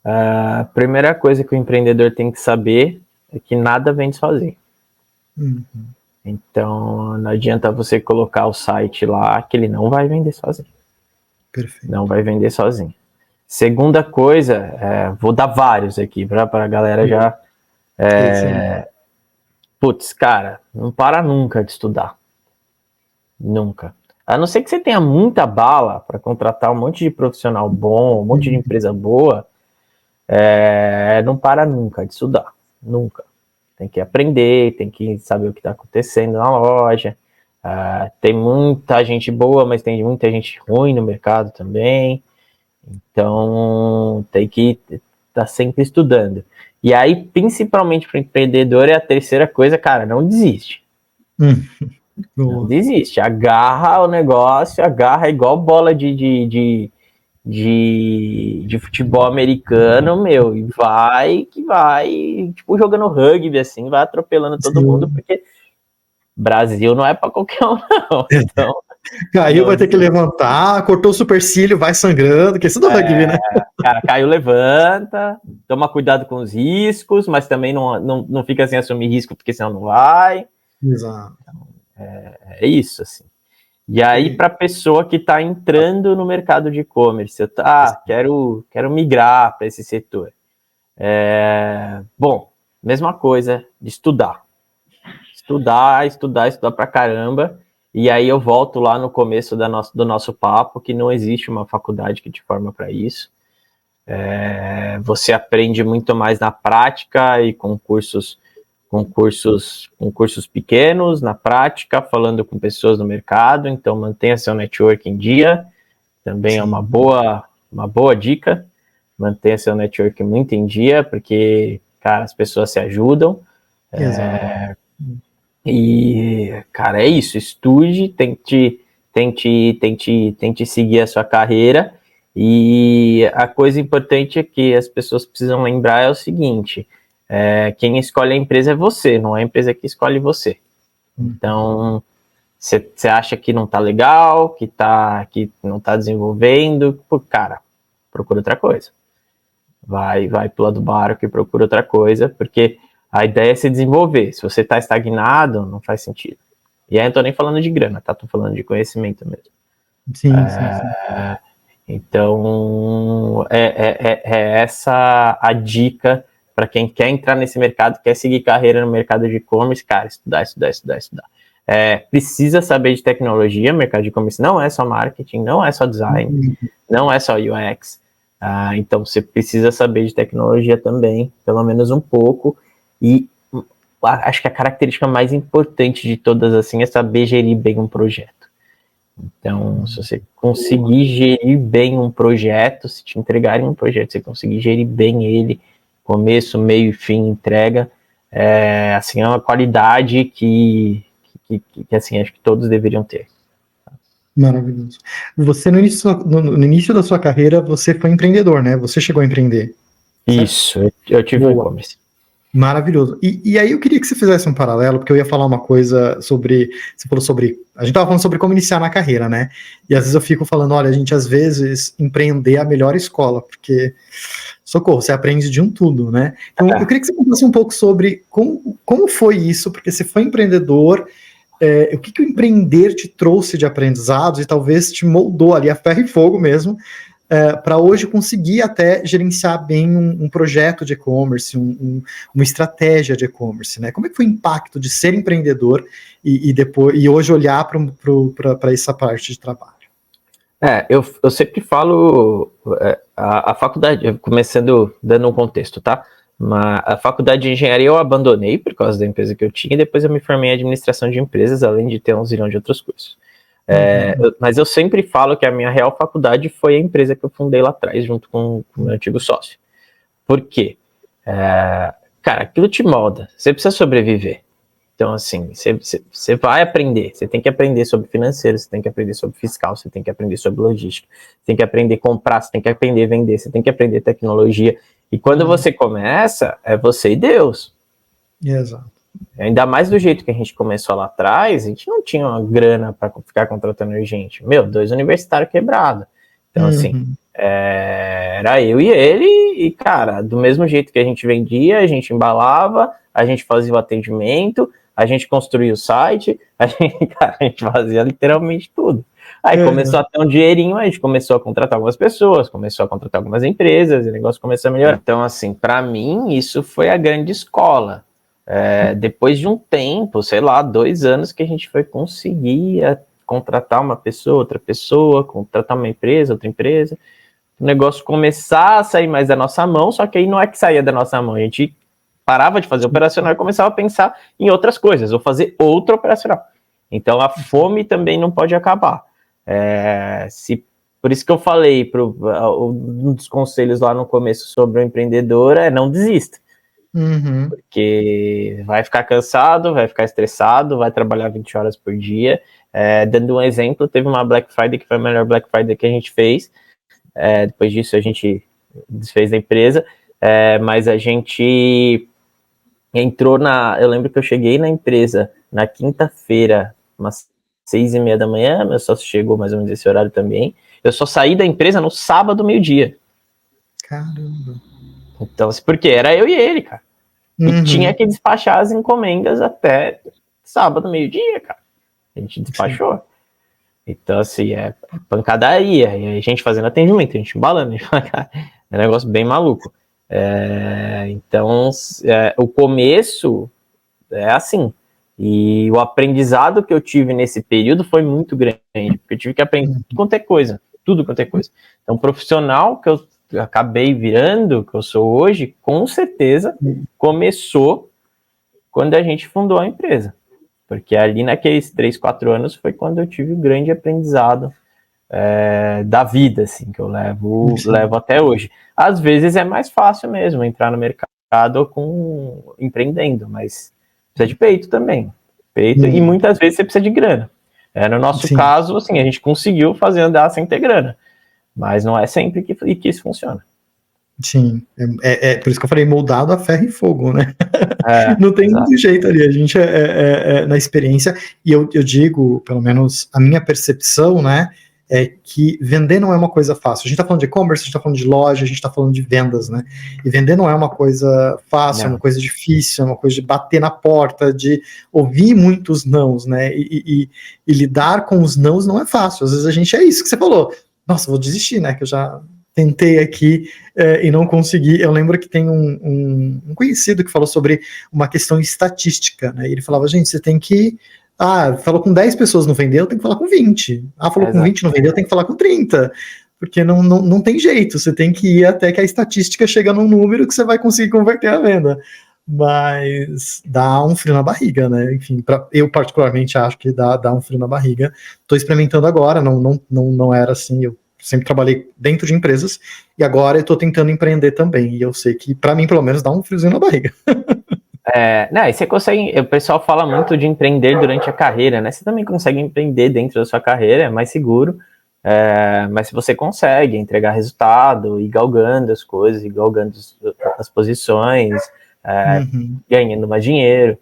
a primeira coisa que o empreendedor tem que saber é que nada vem sozinho. Então, não adianta você colocar o site lá que ele não vai vender sozinho. Perfeito. Não vai vender sozinho. Segunda coisa, vou dar vários aqui para a galera já. Putz, cara, não para nunca de estudar. Nunca. A não ser que você tenha muita bala para contratar um monte de profissional bom, um monte de empresa boa, não para nunca de estudar. Nunca. Tem que aprender, tem que saber o que está acontecendo na loja. Tem muita gente boa, mas tem muita gente ruim no mercado também. Então, tem que estar sempre estudando. E aí, principalmente para o empreendedor, é a terceira coisa, cara, não desiste. Não desiste. Agarra o negócio, agarra igual bola de futebol americano, meu, e vai, tipo, jogando rugby, assim, vai atropelando todo mundo, porque Brasil não é pra qualquer um, não. Então, caiu, vai ter que levantar, cortou o supercílio, vai sangrando, que isso do rugby, né? Cara, caiu, levanta, toma cuidado com os riscos, mas também não fica sem assumir risco, porque senão não vai. Exato. Então, é isso, assim. E aí, para a pessoa que está entrando no mercado de e-commerce, quero migrar para esse setor. Bom, mesma coisa de estudar. Estudar pra caramba. E aí eu volto lá no começo do nosso papo, que não existe uma faculdade que te forma para isso. Você aprende muito mais na prática e com cursos pequenos, na prática, falando com pessoas no mercado. Então mantenha seu network em dia, também é uma boa dica. Mantenha seu network muito em dia, porque, cara, as pessoas se ajudam. E, cara, é isso, estude, tente seguir a sua carreira. E a coisa importante é que as pessoas precisam lembrar é o seguinte: quem escolhe a empresa é você, não é a empresa que escolhe você. Então, você acha que não tá legal, que não tá desenvolvendo, cara, procura outra coisa. Vai pro lado do barco e procura outra coisa, porque a ideia é se desenvolver. Se você tá estagnado, não faz sentido. E aí eu não tô nem falando de grana, tá? Tô falando de conhecimento mesmo. Sim. Então, essa a dica para quem quer entrar nesse mercado, quer seguir carreira no mercado de e-commerce, cara, estudar. Precisa saber de tecnologia. Mercado de e-commerce não é só marketing, não é só design, não é só UX. Então, você precisa saber de tecnologia também, pelo menos um pouco. E acho que a característica mais importante de todas, assim, é saber gerir bem um projeto. Então, se você conseguir gerir bem um projeto, se te entregarem um projeto, você conseguir gerir bem ele, começo, meio e fim, entrega, assim, é uma qualidade que assim, acho que todos deveriam ter. Maravilhoso. Você, no início da sua carreira, você foi empreendedor, né? Você chegou a empreender. Isso, eu tive um e-commerce. Maravilhoso. E aí eu queria que você fizesse um paralelo, porque eu ia falar uma coisa sobre. Você falou sobre. A gente estava falando sobre como iniciar na carreira, né? E às vezes eu fico falando, olha, a gente às vezes empreender é a melhor escola, porque, socorro, você aprende de um tudo, né? Então eu queria que você contasse um pouco sobre como foi isso, porque você foi empreendedor, o que o empreender te trouxe de aprendizados e talvez te moldou ali a ferro e fogo mesmo, para hoje conseguir até gerenciar bem um projeto de e-commerce, uma estratégia de e-commerce, né? Como é que foi o impacto de ser empreendedor e hoje olhar para essa parte de trabalho? Eu sempre falo, a faculdade, começando dando um contexto, tá? A faculdade de engenharia eu abandonei por causa da empresa que eu tinha, e depois eu me formei em administração de empresas, além de ter um zilhão de outros cursos. Mas eu sempre falo que a minha real faculdade foi a empresa que eu fundei lá atrás, junto com o meu antigo sócio. Por quê? Cara, aquilo te molda, você precisa sobreviver. Então, assim, você vai aprender, você tem que aprender sobre financeiro, você tem que aprender sobre fiscal, você tem que aprender sobre logística, você tem que aprender a comprar, você tem que aprender a vender, você tem que aprender tecnologia. E quando você começa, é você e Deus. Exato. Ainda mais do jeito que a gente começou lá atrás, a gente não tinha uma grana para ficar contratando gente. 2 universitários quebrados. Então, assim, era eu e ele, e, cara, do mesmo jeito que a gente vendia, a gente embalava, a gente fazia o atendimento, a gente construía o site, a gente fazia literalmente tudo. Aí começou a ter um dinheirinho, a gente começou a contratar algumas pessoas, começou a contratar algumas empresas, e o negócio começou a melhorar. Então, assim, para mim, isso foi a grande escola. Depois de um tempo, sei lá, 2 anos, que a gente foi conseguir contratar uma pessoa, outra pessoa, contratar uma empresa, outra empresa, o negócio começar a sair mais da nossa mão, só que aí não é que saía da nossa mão, a gente parava de fazer operacional e começava a pensar em outras coisas, ou fazer outra operacional. Então a fome também não pode acabar. Por isso que eu falei, um dos conselhos lá no começo sobre o empreendedor não desista. Porque vai ficar cansado, vai ficar estressado, vai trabalhar 20 horas por dia. Dando um exemplo, teve uma Black Friday que foi a melhor Black Friday que a gente fez. Depois disso a gente desfez da empresa, mas a gente entrou eu lembro que eu cheguei na empresa na quinta-feira, umas 6:30 da manhã, meu sócio chegou mais ou menos esse horário também. Eu só saí da empresa no sábado, meio-dia. Caramba. Então, porque era eu e ele, cara. E tinha que despachar as encomendas até sábado, meio-dia, cara. A gente despachou. Sim. Então, assim, pancadaria. E a gente fazendo atendimento, a gente embalando. É um negócio bem maluco. Então, o começo é assim. E o aprendizado que eu tive nesse período foi muito grande. Porque eu tive que aprender tudo quanto é coisa. Então, profissional que eu acabei virando, que eu sou hoje, com certeza começou quando a gente fundou a empresa. Porque ali naqueles 3, 4 anos foi quando eu tive o grande aprendizado da vida, assim, que eu levo até hoje. Às vezes é mais fácil mesmo entrar no mercado empreendendo, mas precisa de peito também. E muitas vezes você precisa de grana. No nosso caso, assim, a gente conseguiu fazer andar sem ter grana. Mas não é sempre que isso funciona. Sim, por isso que eu falei moldado a ferro e fogo, né? Não tem muito jeito ali, a gente na experiência, e eu digo, pelo menos a minha percepção, né, é que vender não é uma coisa fácil. A gente tá falando de e-commerce, a gente tá falando de loja, a gente tá falando de vendas, né? E vender não é uma coisa fácil, é uma coisa difícil, é uma coisa de bater na porta, de ouvir muitos nãos, né? E lidar com os nãos não é fácil. Às vezes a gente isso que você falou. Nossa, vou desistir, né? Que eu já tentei aqui e não consegui. Eu lembro que tem um conhecido que falou sobre uma questão estatística, né? E ele falava, gente, você tem que... falou com 10 pessoas não vendeu, tem que falar com 20. Falou com 20 não vendeu, tem que falar com 30. Porque não tem jeito, você tem que ir até que a estatística chega num número que você vai conseguir converter a venda. Mas dá um frio na barriga, né? Enfim, eu particularmente acho que dá um frio na barriga. Estou experimentando agora, não era assim, eu sempre trabalhei dentro de empresas, e agora eu estou tentando empreender também, e eu sei que, para mim, pelo menos, dá um friozinho na barriga. E você consegue, o pessoal fala muito de empreender durante a carreira, né? Você também consegue empreender dentro da sua carreira, é mais seguro, mas se você consegue entregar resultado, ir galgando as coisas, ir galgando as posições, ganhando mais dinheiro,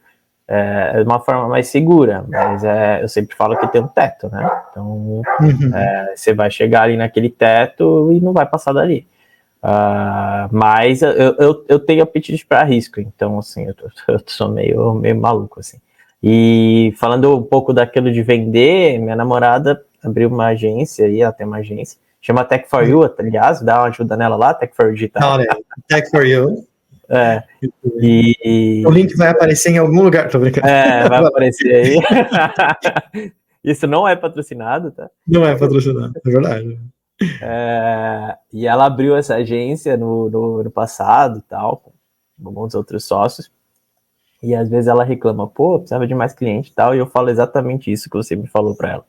de uma forma mais segura, mas eu sempre falo que tem um teto, né? Então, você vai chegar ali naquele teto e não vai passar dali. Mas eu tenho apetite para risco, então, assim, eu sou meio maluco, assim. E falando um pouco daquilo de vender, minha namorada abriu uma agência aí, ela tem uma agência, chama Tech for You, aliás, dá uma ajuda nela lá, Tech for You Digital. Olha aí, Tech for You. O link vai aparecer em algum lugar, tô brincando. Vai aparecer aí. Isso não é patrocinado, tá? Não é patrocinado, é verdade. E ela abriu essa agência no ano passado, tal, com alguns outros sócios. E às vezes ela reclama, pô, precisava de mais cliente e tal, e eu falo exatamente isso que você me falou para ela.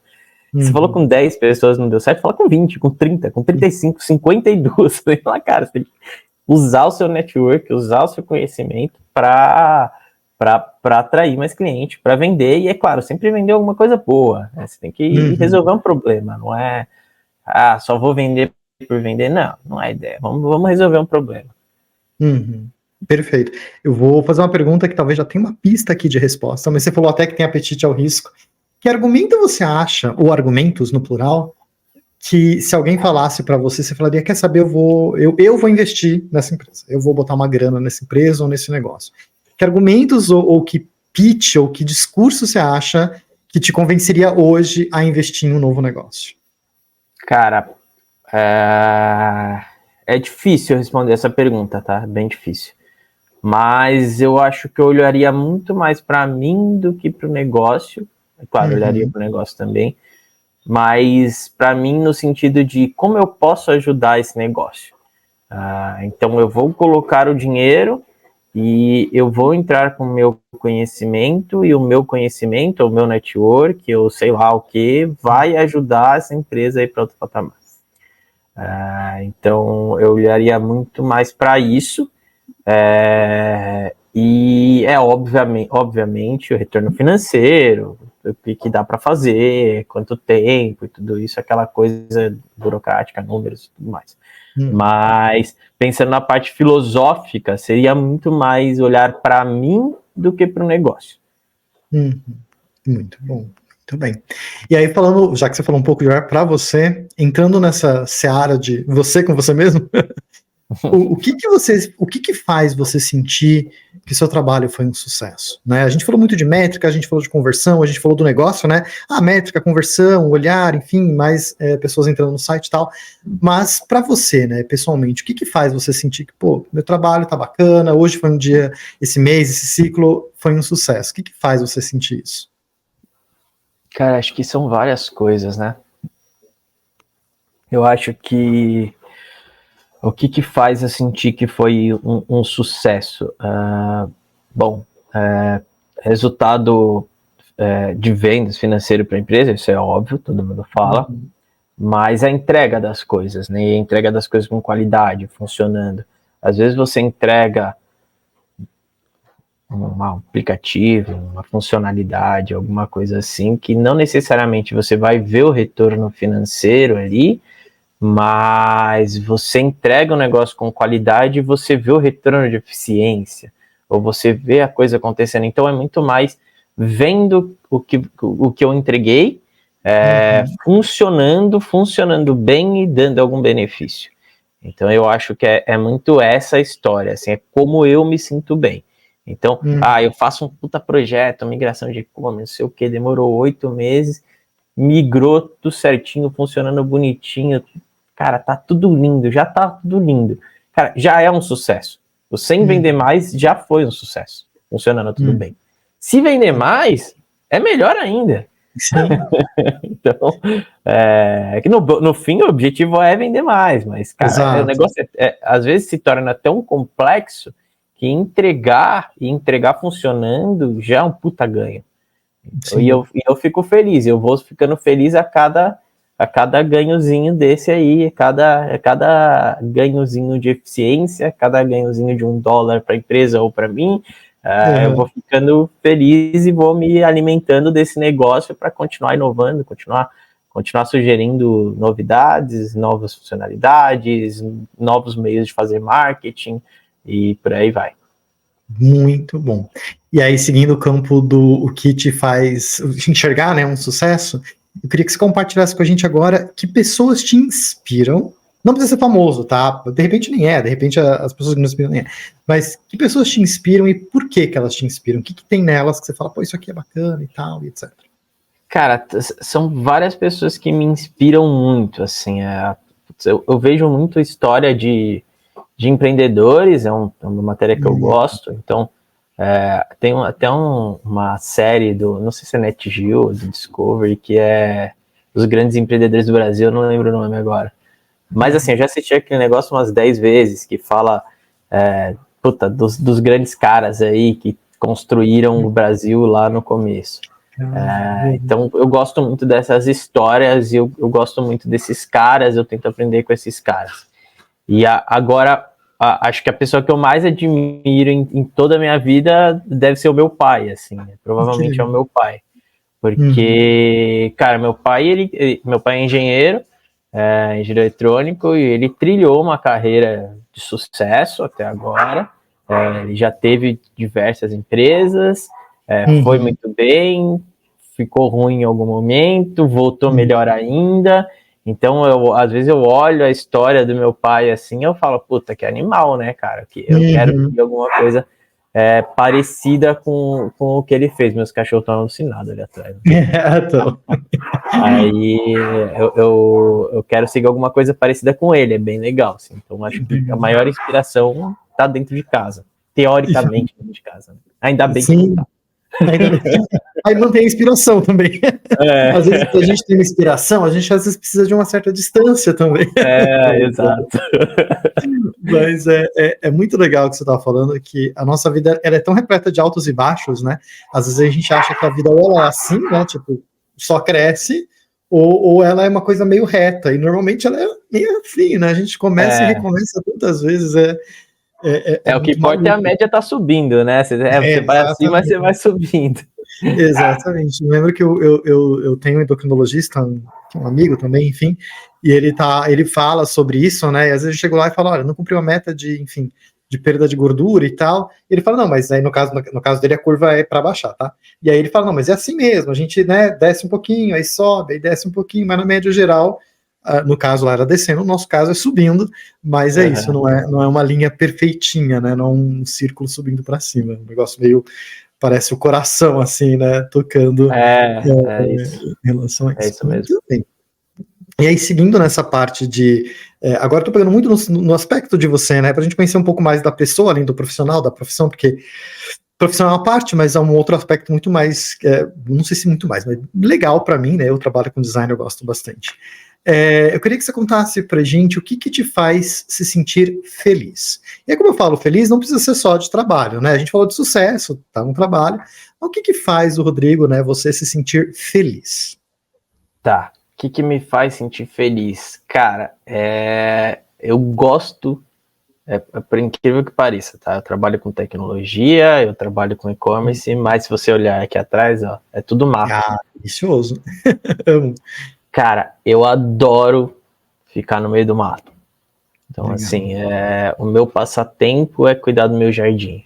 Você falou com 10 pessoas, não deu certo, fala com 20, com 30, com 35, 52. Você fala, cara, você tem que usar o seu network, usar o seu conhecimento para atrair mais cliente, para vender, e é claro, sempre vender alguma coisa boa, né? Você tem que resolver um problema, não é, só vou vender por vender, não é ideia, vamos resolver um problema. Perfeito. Eu vou fazer uma pergunta que talvez já tenha uma pista aqui de resposta, mas você falou até que tem apetite ao risco. Que argumento você acha, ou argumentos no plural, que se alguém falasse para você, você falaria, quer saber, eu vou investir nessa empresa, eu vou botar uma grana nessa empresa ou nesse negócio. Que argumentos ou que pitch ou que discurso você acha que te convenceria hoje a investir em um novo negócio? Cara, é difícil responder essa pergunta, tá? Bem difícil. Mas eu acho que eu olharia muito mais para mim do que para o negócio. É claro, eu olharia para o negócio também. Mas para mim no sentido de como eu posso ajudar esse negócio. Então eu vou colocar o dinheiro e eu vou entrar com o meu conhecimento, e o meu conhecimento, o meu network, ou sei lá o que, vai ajudar essa empresa a ir para outro patamar. Então eu olharia muito mais para isso. E obviamente o retorno financeiro, o que dá para fazer, quanto tempo e tudo isso, aquela coisa burocrática, números e tudo mais. Mas pensando na parte filosófica, seria muito mais olhar para mim do que para o negócio. Muito bom. Muito bem. E aí, falando, já que você falou um pouco de olhar para você, entrando nessa seara de você com você mesmo, o que faz você sentir que seu trabalho foi um sucesso? Né? A gente falou muito de métrica, a gente falou de conversão, a gente falou do negócio, né? Métrica, conversão, olhar, enfim, mais pessoas entrando no site e tal. Mas para você, né, pessoalmente, o que faz você sentir que, pô, meu trabalho tá bacana, hoje foi um dia, esse mês, esse ciclo foi um sucesso? O que faz você sentir isso? Cara, acho que são várias coisas, né? Eu acho que o que faz eu sentir que foi um sucesso? Resultado de vendas financeiro para a empresa, isso é óbvio, todo mundo fala, mas a entrega das coisas, né? A entrega das coisas com qualidade, funcionando. Às vezes você entrega um aplicativo, uma funcionalidade, alguma coisa assim, que não necessariamente você vai ver o retorno financeiro ali, mas você entrega um negócio com qualidade e você vê o retorno de eficiência, ou você vê a coisa acontecendo. Então é muito mais vendo o que eu entreguei, funcionando bem e dando algum benefício. Então eu acho que é muito essa história, assim, é como eu me sinto bem. Então, eu faço um puta projeto, migração de e-commerce, não sei o que, demorou 8 meses, migrou tudo certinho, funcionando bonitinho. Cara, tá tudo lindo, já tá tudo lindo. Cara, já é um sucesso. Sem vender mais, já foi um sucesso. Funcionando tudo bem. Se vender mais, é melhor ainda. Então, que no fim o objetivo é vender mais, mas, cara, o negócio às vezes se torna tão complexo que entregar funcionando já é um puta ganho. E eu fico feliz, eu vou ficando feliz a cada ganhozinho desse aí, a cada ganhozinho de eficiência, cada ganhozinho de $1 para a empresa ou para mim, eu vou ficando feliz e vou me alimentando desse negócio para continuar inovando, continuar sugerindo novidades, novas funcionalidades, novos meios de fazer marketing e por aí vai. Muito bom. E aí, seguindo o campo do o que te faz enxergar, né, um sucesso, eu queria que você compartilhasse com a gente agora que pessoas te inspiram. Não precisa ser famoso, tá? De repente nem é, de repente as pessoas que nos inspiram nem é. Mas que pessoas te inspiram e por que elas te inspiram? O que tem nelas que você fala, pô, isso aqui é bacana e tal, e etc. Cara, são várias pessoas que me inspiram muito, assim, eu vejo muito história de empreendedores, é uma matéria que eu gosto, então tem até uma série não sei se é NetGeo, do Discovery, que é os grandes empreendedores do Brasil, eu não lembro o nome agora, mas assim, eu já assisti aquele negócio umas 10 vezes, que fala dos grandes caras aí que construíram o Brasil lá no começo. Então eu gosto muito dessas histórias, eu gosto muito desses caras, eu tento aprender com esses caras. E agora, acho que a pessoa que eu mais admiro em toda a minha vida deve ser o meu pai, assim, provavelmente é o meu pai. Porque, cara, meu pai é engenheiro eletrônico, e ele trilhou uma carreira de sucesso até agora. Ele já teve diversas empresas, foi muito bem, ficou ruim em algum momento, voltou melhor ainda. Então, às vezes eu olho a história do meu pai assim, eu falo, puta, que animal, né, cara? Que eu quero ver alguma coisa parecida com o que ele fez. Meus cachorros estão alucinados ali atrás. Aí eu quero seguir alguma coisa parecida com ele, é bem legal, assim. Então, acho que a maior inspiração tá dentro de casa. Teoricamente, dentro de casa. Ainda bem que não tá. Aí mantém a inspiração também. Às vezes a gente tem uma inspiração, a gente às vezes precisa de uma certa distância também. Exato. Mas é muito legal o que você estava falando, que a nossa vida ela é tão repleta de altos e baixos, né? Às vezes a gente acha que a vida ou ela é assim, né? Tipo, só cresce, ou ela é uma coisa meio reta, e normalmente ela é meio assim, né? A gente começa e recomeça tantas vezes. O que importa é a média tá subindo, né? Você vai acima, você vai subindo. Exatamente. Eu lembro que eu tenho um endocrinologista, um amigo também, enfim, e ele fala sobre isso, né? E às vezes eu chego lá e falo, olha, não cumpriu a meta de perda de gordura e tal. E ele fala, não, mas aí no caso dele a curva é para baixar, tá? E aí ele fala, não, mas é assim mesmo, a gente, né, desce um pouquinho, aí sobe, aí desce um pouquinho, mas na média geral, no caso lá era descendo, no nosso caso é subindo, mas é isso, não é uma linha perfeitinha, né? Não é um círculo subindo para cima, um negócio meio parece o coração, assim, né, tocando isso. Em relação a isso. É isso mesmo. Muito bem. E aí, seguindo nessa parte de... agora eu tô pegando muito no aspecto de você, né, pra gente conhecer um pouco mais da pessoa, além do profissional, da profissão, porque profissional é uma parte, mas é um outro aspecto muito mais, não sei se muito mais, mas legal para mim, né, eu trabalho com design, eu gosto bastante. Eu queria que você contasse pra gente o que te faz se sentir feliz. E aí, como eu falo feliz, não precisa ser só de trabalho, né? A gente falou de sucesso, tá no trabalho. Mas o que faz o Rodrigo, né, você se sentir feliz? Tá. O que me faz sentir feliz? Cara, eu gosto, por incrível que pareça, tá? Eu trabalho com tecnologia, eu trabalho com e-commerce, mas se você olhar aqui atrás, ó, é tudo mato. Delicioso. Amo. Cara, eu adoro ficar no meio do mato. Então, legal. Assim, o meu passatempo é cuidar do meu jardim.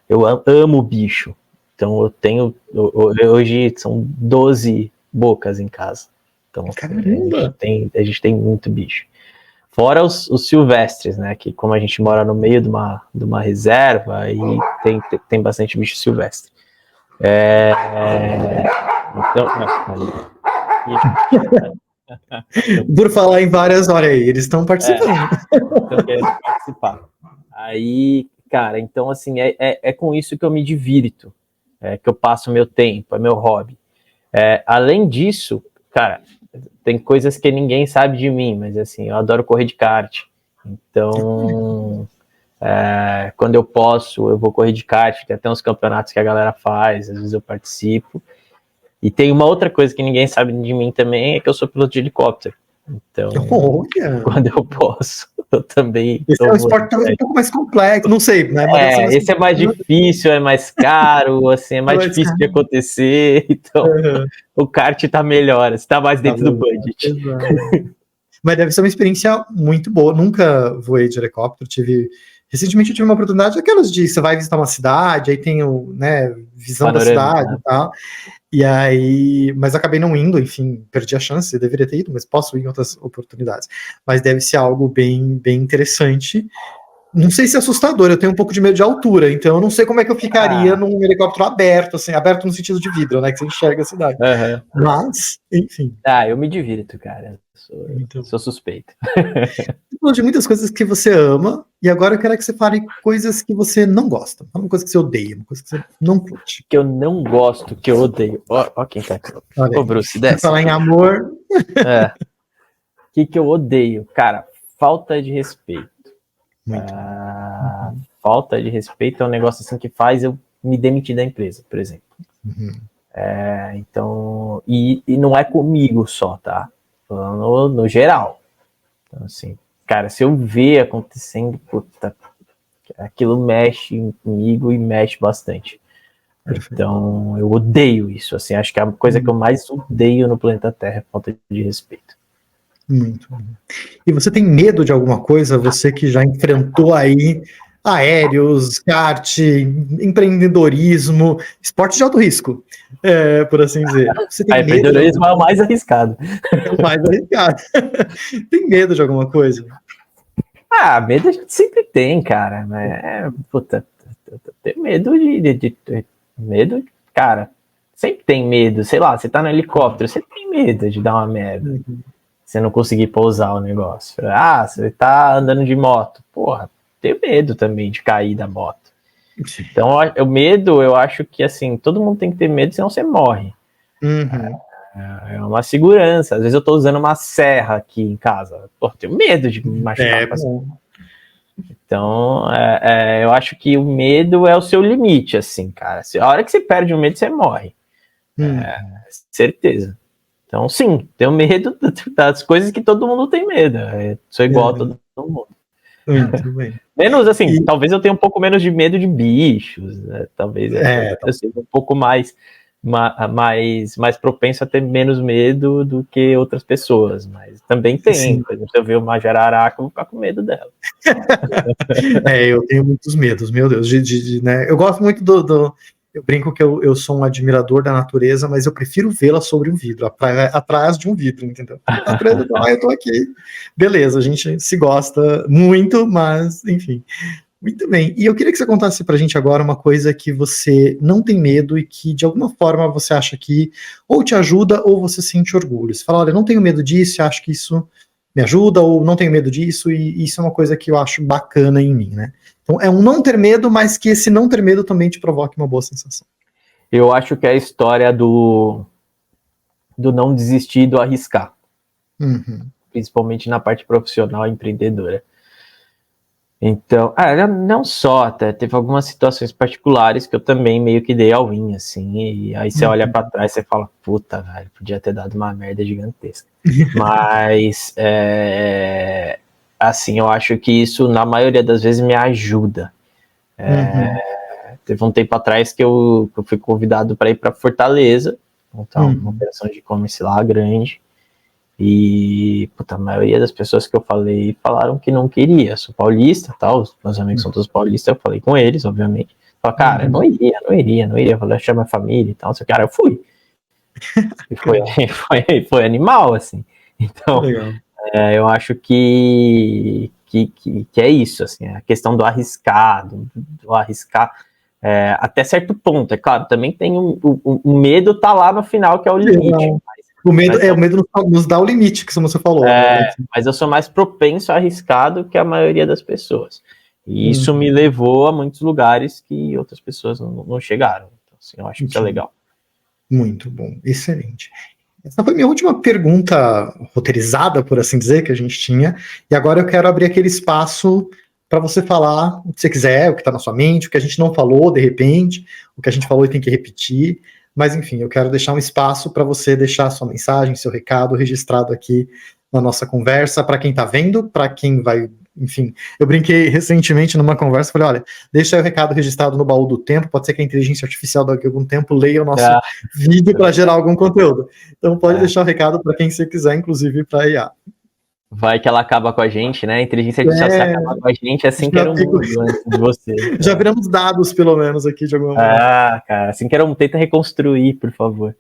Eu amo bicho. Então, eu tenho... hoje são 12 bocas em casa. Então, assim, a gente tem muito bicho. Fora os silvestres, né? Que como a gente mora no meio de uma reserva, aí tem bastante bicho silvestre. Então... Por falar em várias, olha aí, eles estão participando. Estão querendo participar. Aí, cara, então assim, é com isso que eu me divirto, que eu passo meu tempo, é meu hobby. Além disso, cara, tem coisas que ninguém sabe de mim, mas assim, eu adoro correr de kart. Então, quando eu posso, eu vou correr de kart, tem até uns campeonatos que a galera faz, às vezes eu participo. E tem uma outra coisa que ninguém sabe de mim também, é que eu sou piloto de helicóptero. Então, quando eu posso, eu também... Esse é um esporte talvez um pouco mais complexo, não sei, né? Esse é mais difícil, é mais caro, assim, é mais difícil de acontecer, então o kart tá melhor, você tá mais dentro do budget. Exato. Mas deve ser uma experiência muito boa, nunca voei de helicóptero, tive Recentemente eu tive uma oportunidade, aquelas de você vai visitar uma cidade, aí tem o, né, visão da cidade, né, e tal. E aí, mas acabei não indo, enfim, perdi a chance, eu deveria ter ido, mas posso ir em outras oportunidades. Mas deve ser algo bem, bem interessante. Não sei se é assustador, eu tenho um pouco de medo de altura, então eu não sei como é que eu ficaria num helicóptero aberto, assim, aberto no sentido de vidro, né, que você enxerga a cidade. Mas, enfim. Eu me divirto, cara. Sou suspeito. Você falou de muitas coisas que você ama, e agora eu quero que você fale coisas que você não gosta. Uma coisa que você odeia, uma coisa que você não curte. Que eu não gosto, que eu odeio. Ó quem tá aqui. Ô, Bruce, desce. Falar em amor. Que eu odeio? Cara, falta de respeito. Falta de respeito é um negócio assim que faz eu me demitir da empresa, por exemplo. Então, e não é comigo só, tá? Falando no geral. Então, assim, cara, se eu ver acontecendo, puta, aquilo mexe comigo e mexe bastante. Então, eu odeio isso, assim, acho que a coisa que eu mais odeio no planeta Terra é falta de respeito. Muito bom. E você tem medo de alguma coisa? Você que já enfrentou aí aéreos, kart, empreendedorismo, esporte de alto risco, por assim dizer. Você tem medo? Empreendedorismo é o mais arriscado. É o mais arriscado. Tem medo de alguma coisa? Medo a gente sempre tem, cara. Tem medo medo, cara. Sempre tem medo. Sei lá, você tá no helicóptero, você tem medo de dar uma merda. Você não conseguir pousar o negócio. Você tá andando de moto. Porra, tenho medo também de cair da moto. Então, o medo, eu acho que, assim, todo mundo tem que ter medo, senão você morre. É uma segurança. Às vezes eu tô usando uma serra aqui em casa. Porra, tenho medo de me machucar. Então, eu acho que o medo é o seu limite, assim, cara. A hora que você perde o medo, você morre. Certeza. Então, sim, tenho medo das coisas que todo mundo tem medo. Sou igual a todo mundo. Muito bem. Menos, assim, talvez eu tenha um pouco menos de medo de bichos, né? Talvez eu seja um pouco mais propenso a ter menos medo do que outras pessoas, mas também tem. Por exemplo, se eu ver uma jararaca, eu vou ficar com medo dela. Eu tenho muitos medos, meu Deus. Né? Eu gosto muito eu brinco que eu sou um admirador da natureza, mas eu prefiro vê-la sobre um vidro, atrás de um vidro, entendeu? Eu tô aqui. Beleza, a gente se gosta muito, mas, enfim. Muito bem. E eu queria que você contasse pra gente agora uma coisa que você não tem medo e que, de alguma forma, você acha que ou te ajuda ou você sente orgulho. Você fala, olha, não tenho medo disso, acho que isso me ajuda, ou não tenho medo disso, e isso é uma coisa que eu acho bacana em mim, né? Então, é um não ter medo, mas que esse não ter medo também te provoque uma boa sensação. Eu acho que é a história do não desistir, do arriscar. Principalmente na parte profissional e empreendedora. Então, não só, até teve algumas situações particulares que eu também meio que dei all-in, assim, e aí você olha pra trás e você fala, puta, velho, podia ter dado uma merda gigantesca. Mas, assim, eu acho que isso, na maioria das vezes, me ajuda. Teve um tempo atrás que eu fui convidado para ir para Fortaleza, montar uma operação de e-commerce lá grande, e a maioria das pessoas que eu falei falaram que não queria. Sou paulista, tal, os meus amigos são todos paulistas, eu falei com eles, obviamente. Falei, cara, não iria, eu falei, chama a família e tal, cara, eu fui. E foi animal, assim. Então, eu acho que é isso, assim, a questão do arriscar, até certo ponto, é claro, também tem o medo tá lá no final, que é o limite. O medo nos dá o limite, que você falou. Mas eu sou mais propenso a arriscar do que a maioria das pessoas. E isso me levou a muitos lugares que outras pessoas não chegaram. Então, assim, eu acho que isso é legal. Muito bom, excelente. Essa foi minha última pergunta roteirizada, por assim dizer, que a gente tinha. E agora eu quero abrir aquele espaço para você falar o que você quiser, o que está na sua mente, o que a gente não falou, de repente, o que a gente falou e tem que repetir. Mas, enfim, eu quero deixar um espaço para você deixar sua mensagem, seu recado registrado aqui na nossa conversa, para quem está vendo, para quem vai, enfim. Eu brinquei recentemente numa conversa, falei, olha, deixa aí o recado registrado no baú do tempo, pode ser que a inteligência artificial daqui a algum tempo leia o nosso vídeo para gerar algum conteúdo. Então pode deixar o recado para quem você quiser, inclusive para a IA. Vai que ela acaba com a gente, né? A inteligência artificial se acaba com a gente, assim que era o mundo antes de você. Já viramos dados, pelo menos, aqui de alguma maneira. Ah, cara, assim que era um... Tenta reconstruir, por favor.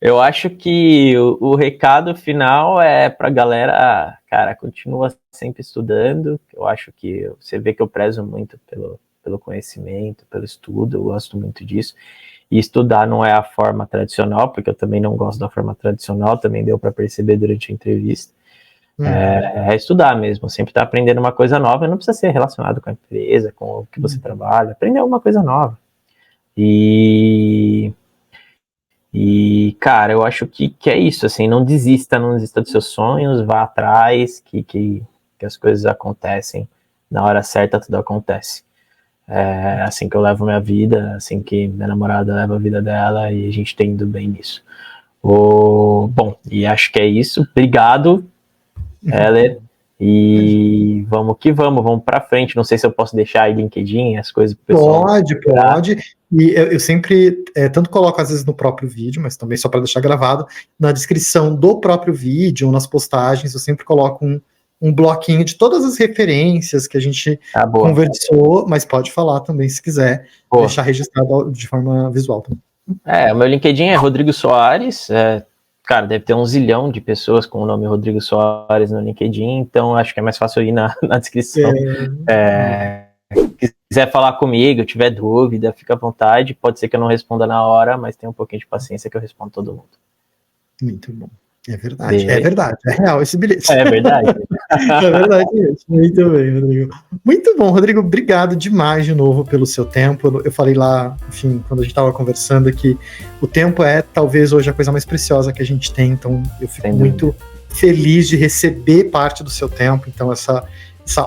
Eu acho que o recado final é pra galera, cara, continua sempre estudando. Eu acho que você vê que eu prezo muito pelo conhecimento, pelo estudo, eu gosto muito disso. E estudar não é a forma tradicional, porque eu também não gosto da forma tradicional, também deu para perceber durante a entrevista. É estudar mesmo, sempre estar aprendendo uma coisa nova, não precisa ser relacionado com a empresa, com o que você trabalha, aprender alguma coisa nova. E cara, eu acho que é isso, assim, não desista dos seus sonhos, vá atrás, que as coisas acontecem, na hora certa tudo acontece. É assim que eu levo minha vida, assim que minha namorada leva a vida dela, e a gente tem ido bem nisso. Bom, e acho que é isso. Obrigado, Heller. E vamos que vamos pra frente. Não sei se eu posso deixar aí LinkedIn, as coisas pro pessoal. Pode. E eu sempre, tanto coloco às vezes no próprio vídeo, mas também só para deixar gravado, na descrição do próprio vídeo, ou nas postagens, eu sempre coloco um bloquinho de todas as referências que a gente conversou, mas pode falar também se quiser, deixar registrado de forma visual também. O meu LinkedIn é Rodrigo Soares, cara, deve ter 1 zilhão de pessoas com o nome Rodrigo Soares no LinkedIn, então acho que é mais fácil ir na descrição. Se quiser falar comigo, tiver dúvida, fica à vontade, pode ser que eu não responda na hora, mas tenha um pouquinho de paciência que eu respondo todo mundo. Muito bom. É verdade, é real esse bilhete. É verdade. É verdade mesmo. Muito bem, Rodrigo. Muito bom, Rodrigo, obrigado demais de novo pelo seu tempo. Eu falei lá, enfim, quando a gente estava conversando, que o tempo é talvez hoje a coisa mais preciosa que a gente tem, então eu fico muito feliz de receber parte do seu tempo, então essa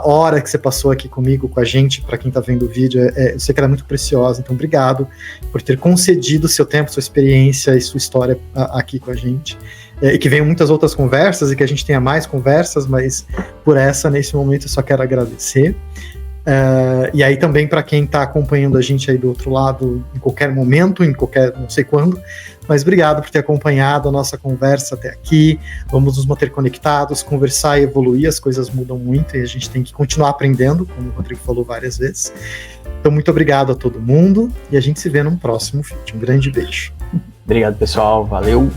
hora que você passou aqui comigo, com a gente, para quem está vendo o vídeo, eu sei que ela é muito preciosa, então obrigado por ter concedido o seu tempo, sua experiência e sua história aqui com a gente. E que venham muitas outras conversas e que a gente tenha mais conversas, mas por essa, nesse momento, eu só quero agradecer. E aí também para quem está acompanhando a gente aí do outro lado, em qualquer momento, em qualquer, não sei quando, mas obrigado por ter acompanhado a nossa conversa até aqui. Vamos nos manter conectados, conversar e evoluir, as coisas mudam muito e a gente tem que continuar aprendendo, como o Rodrigo falou várias vezes. Então, muito obrigado a todo mundo e a gente se vê num próximo vídeo. Um grande beijo. Obrigado, pessoal. Valeu!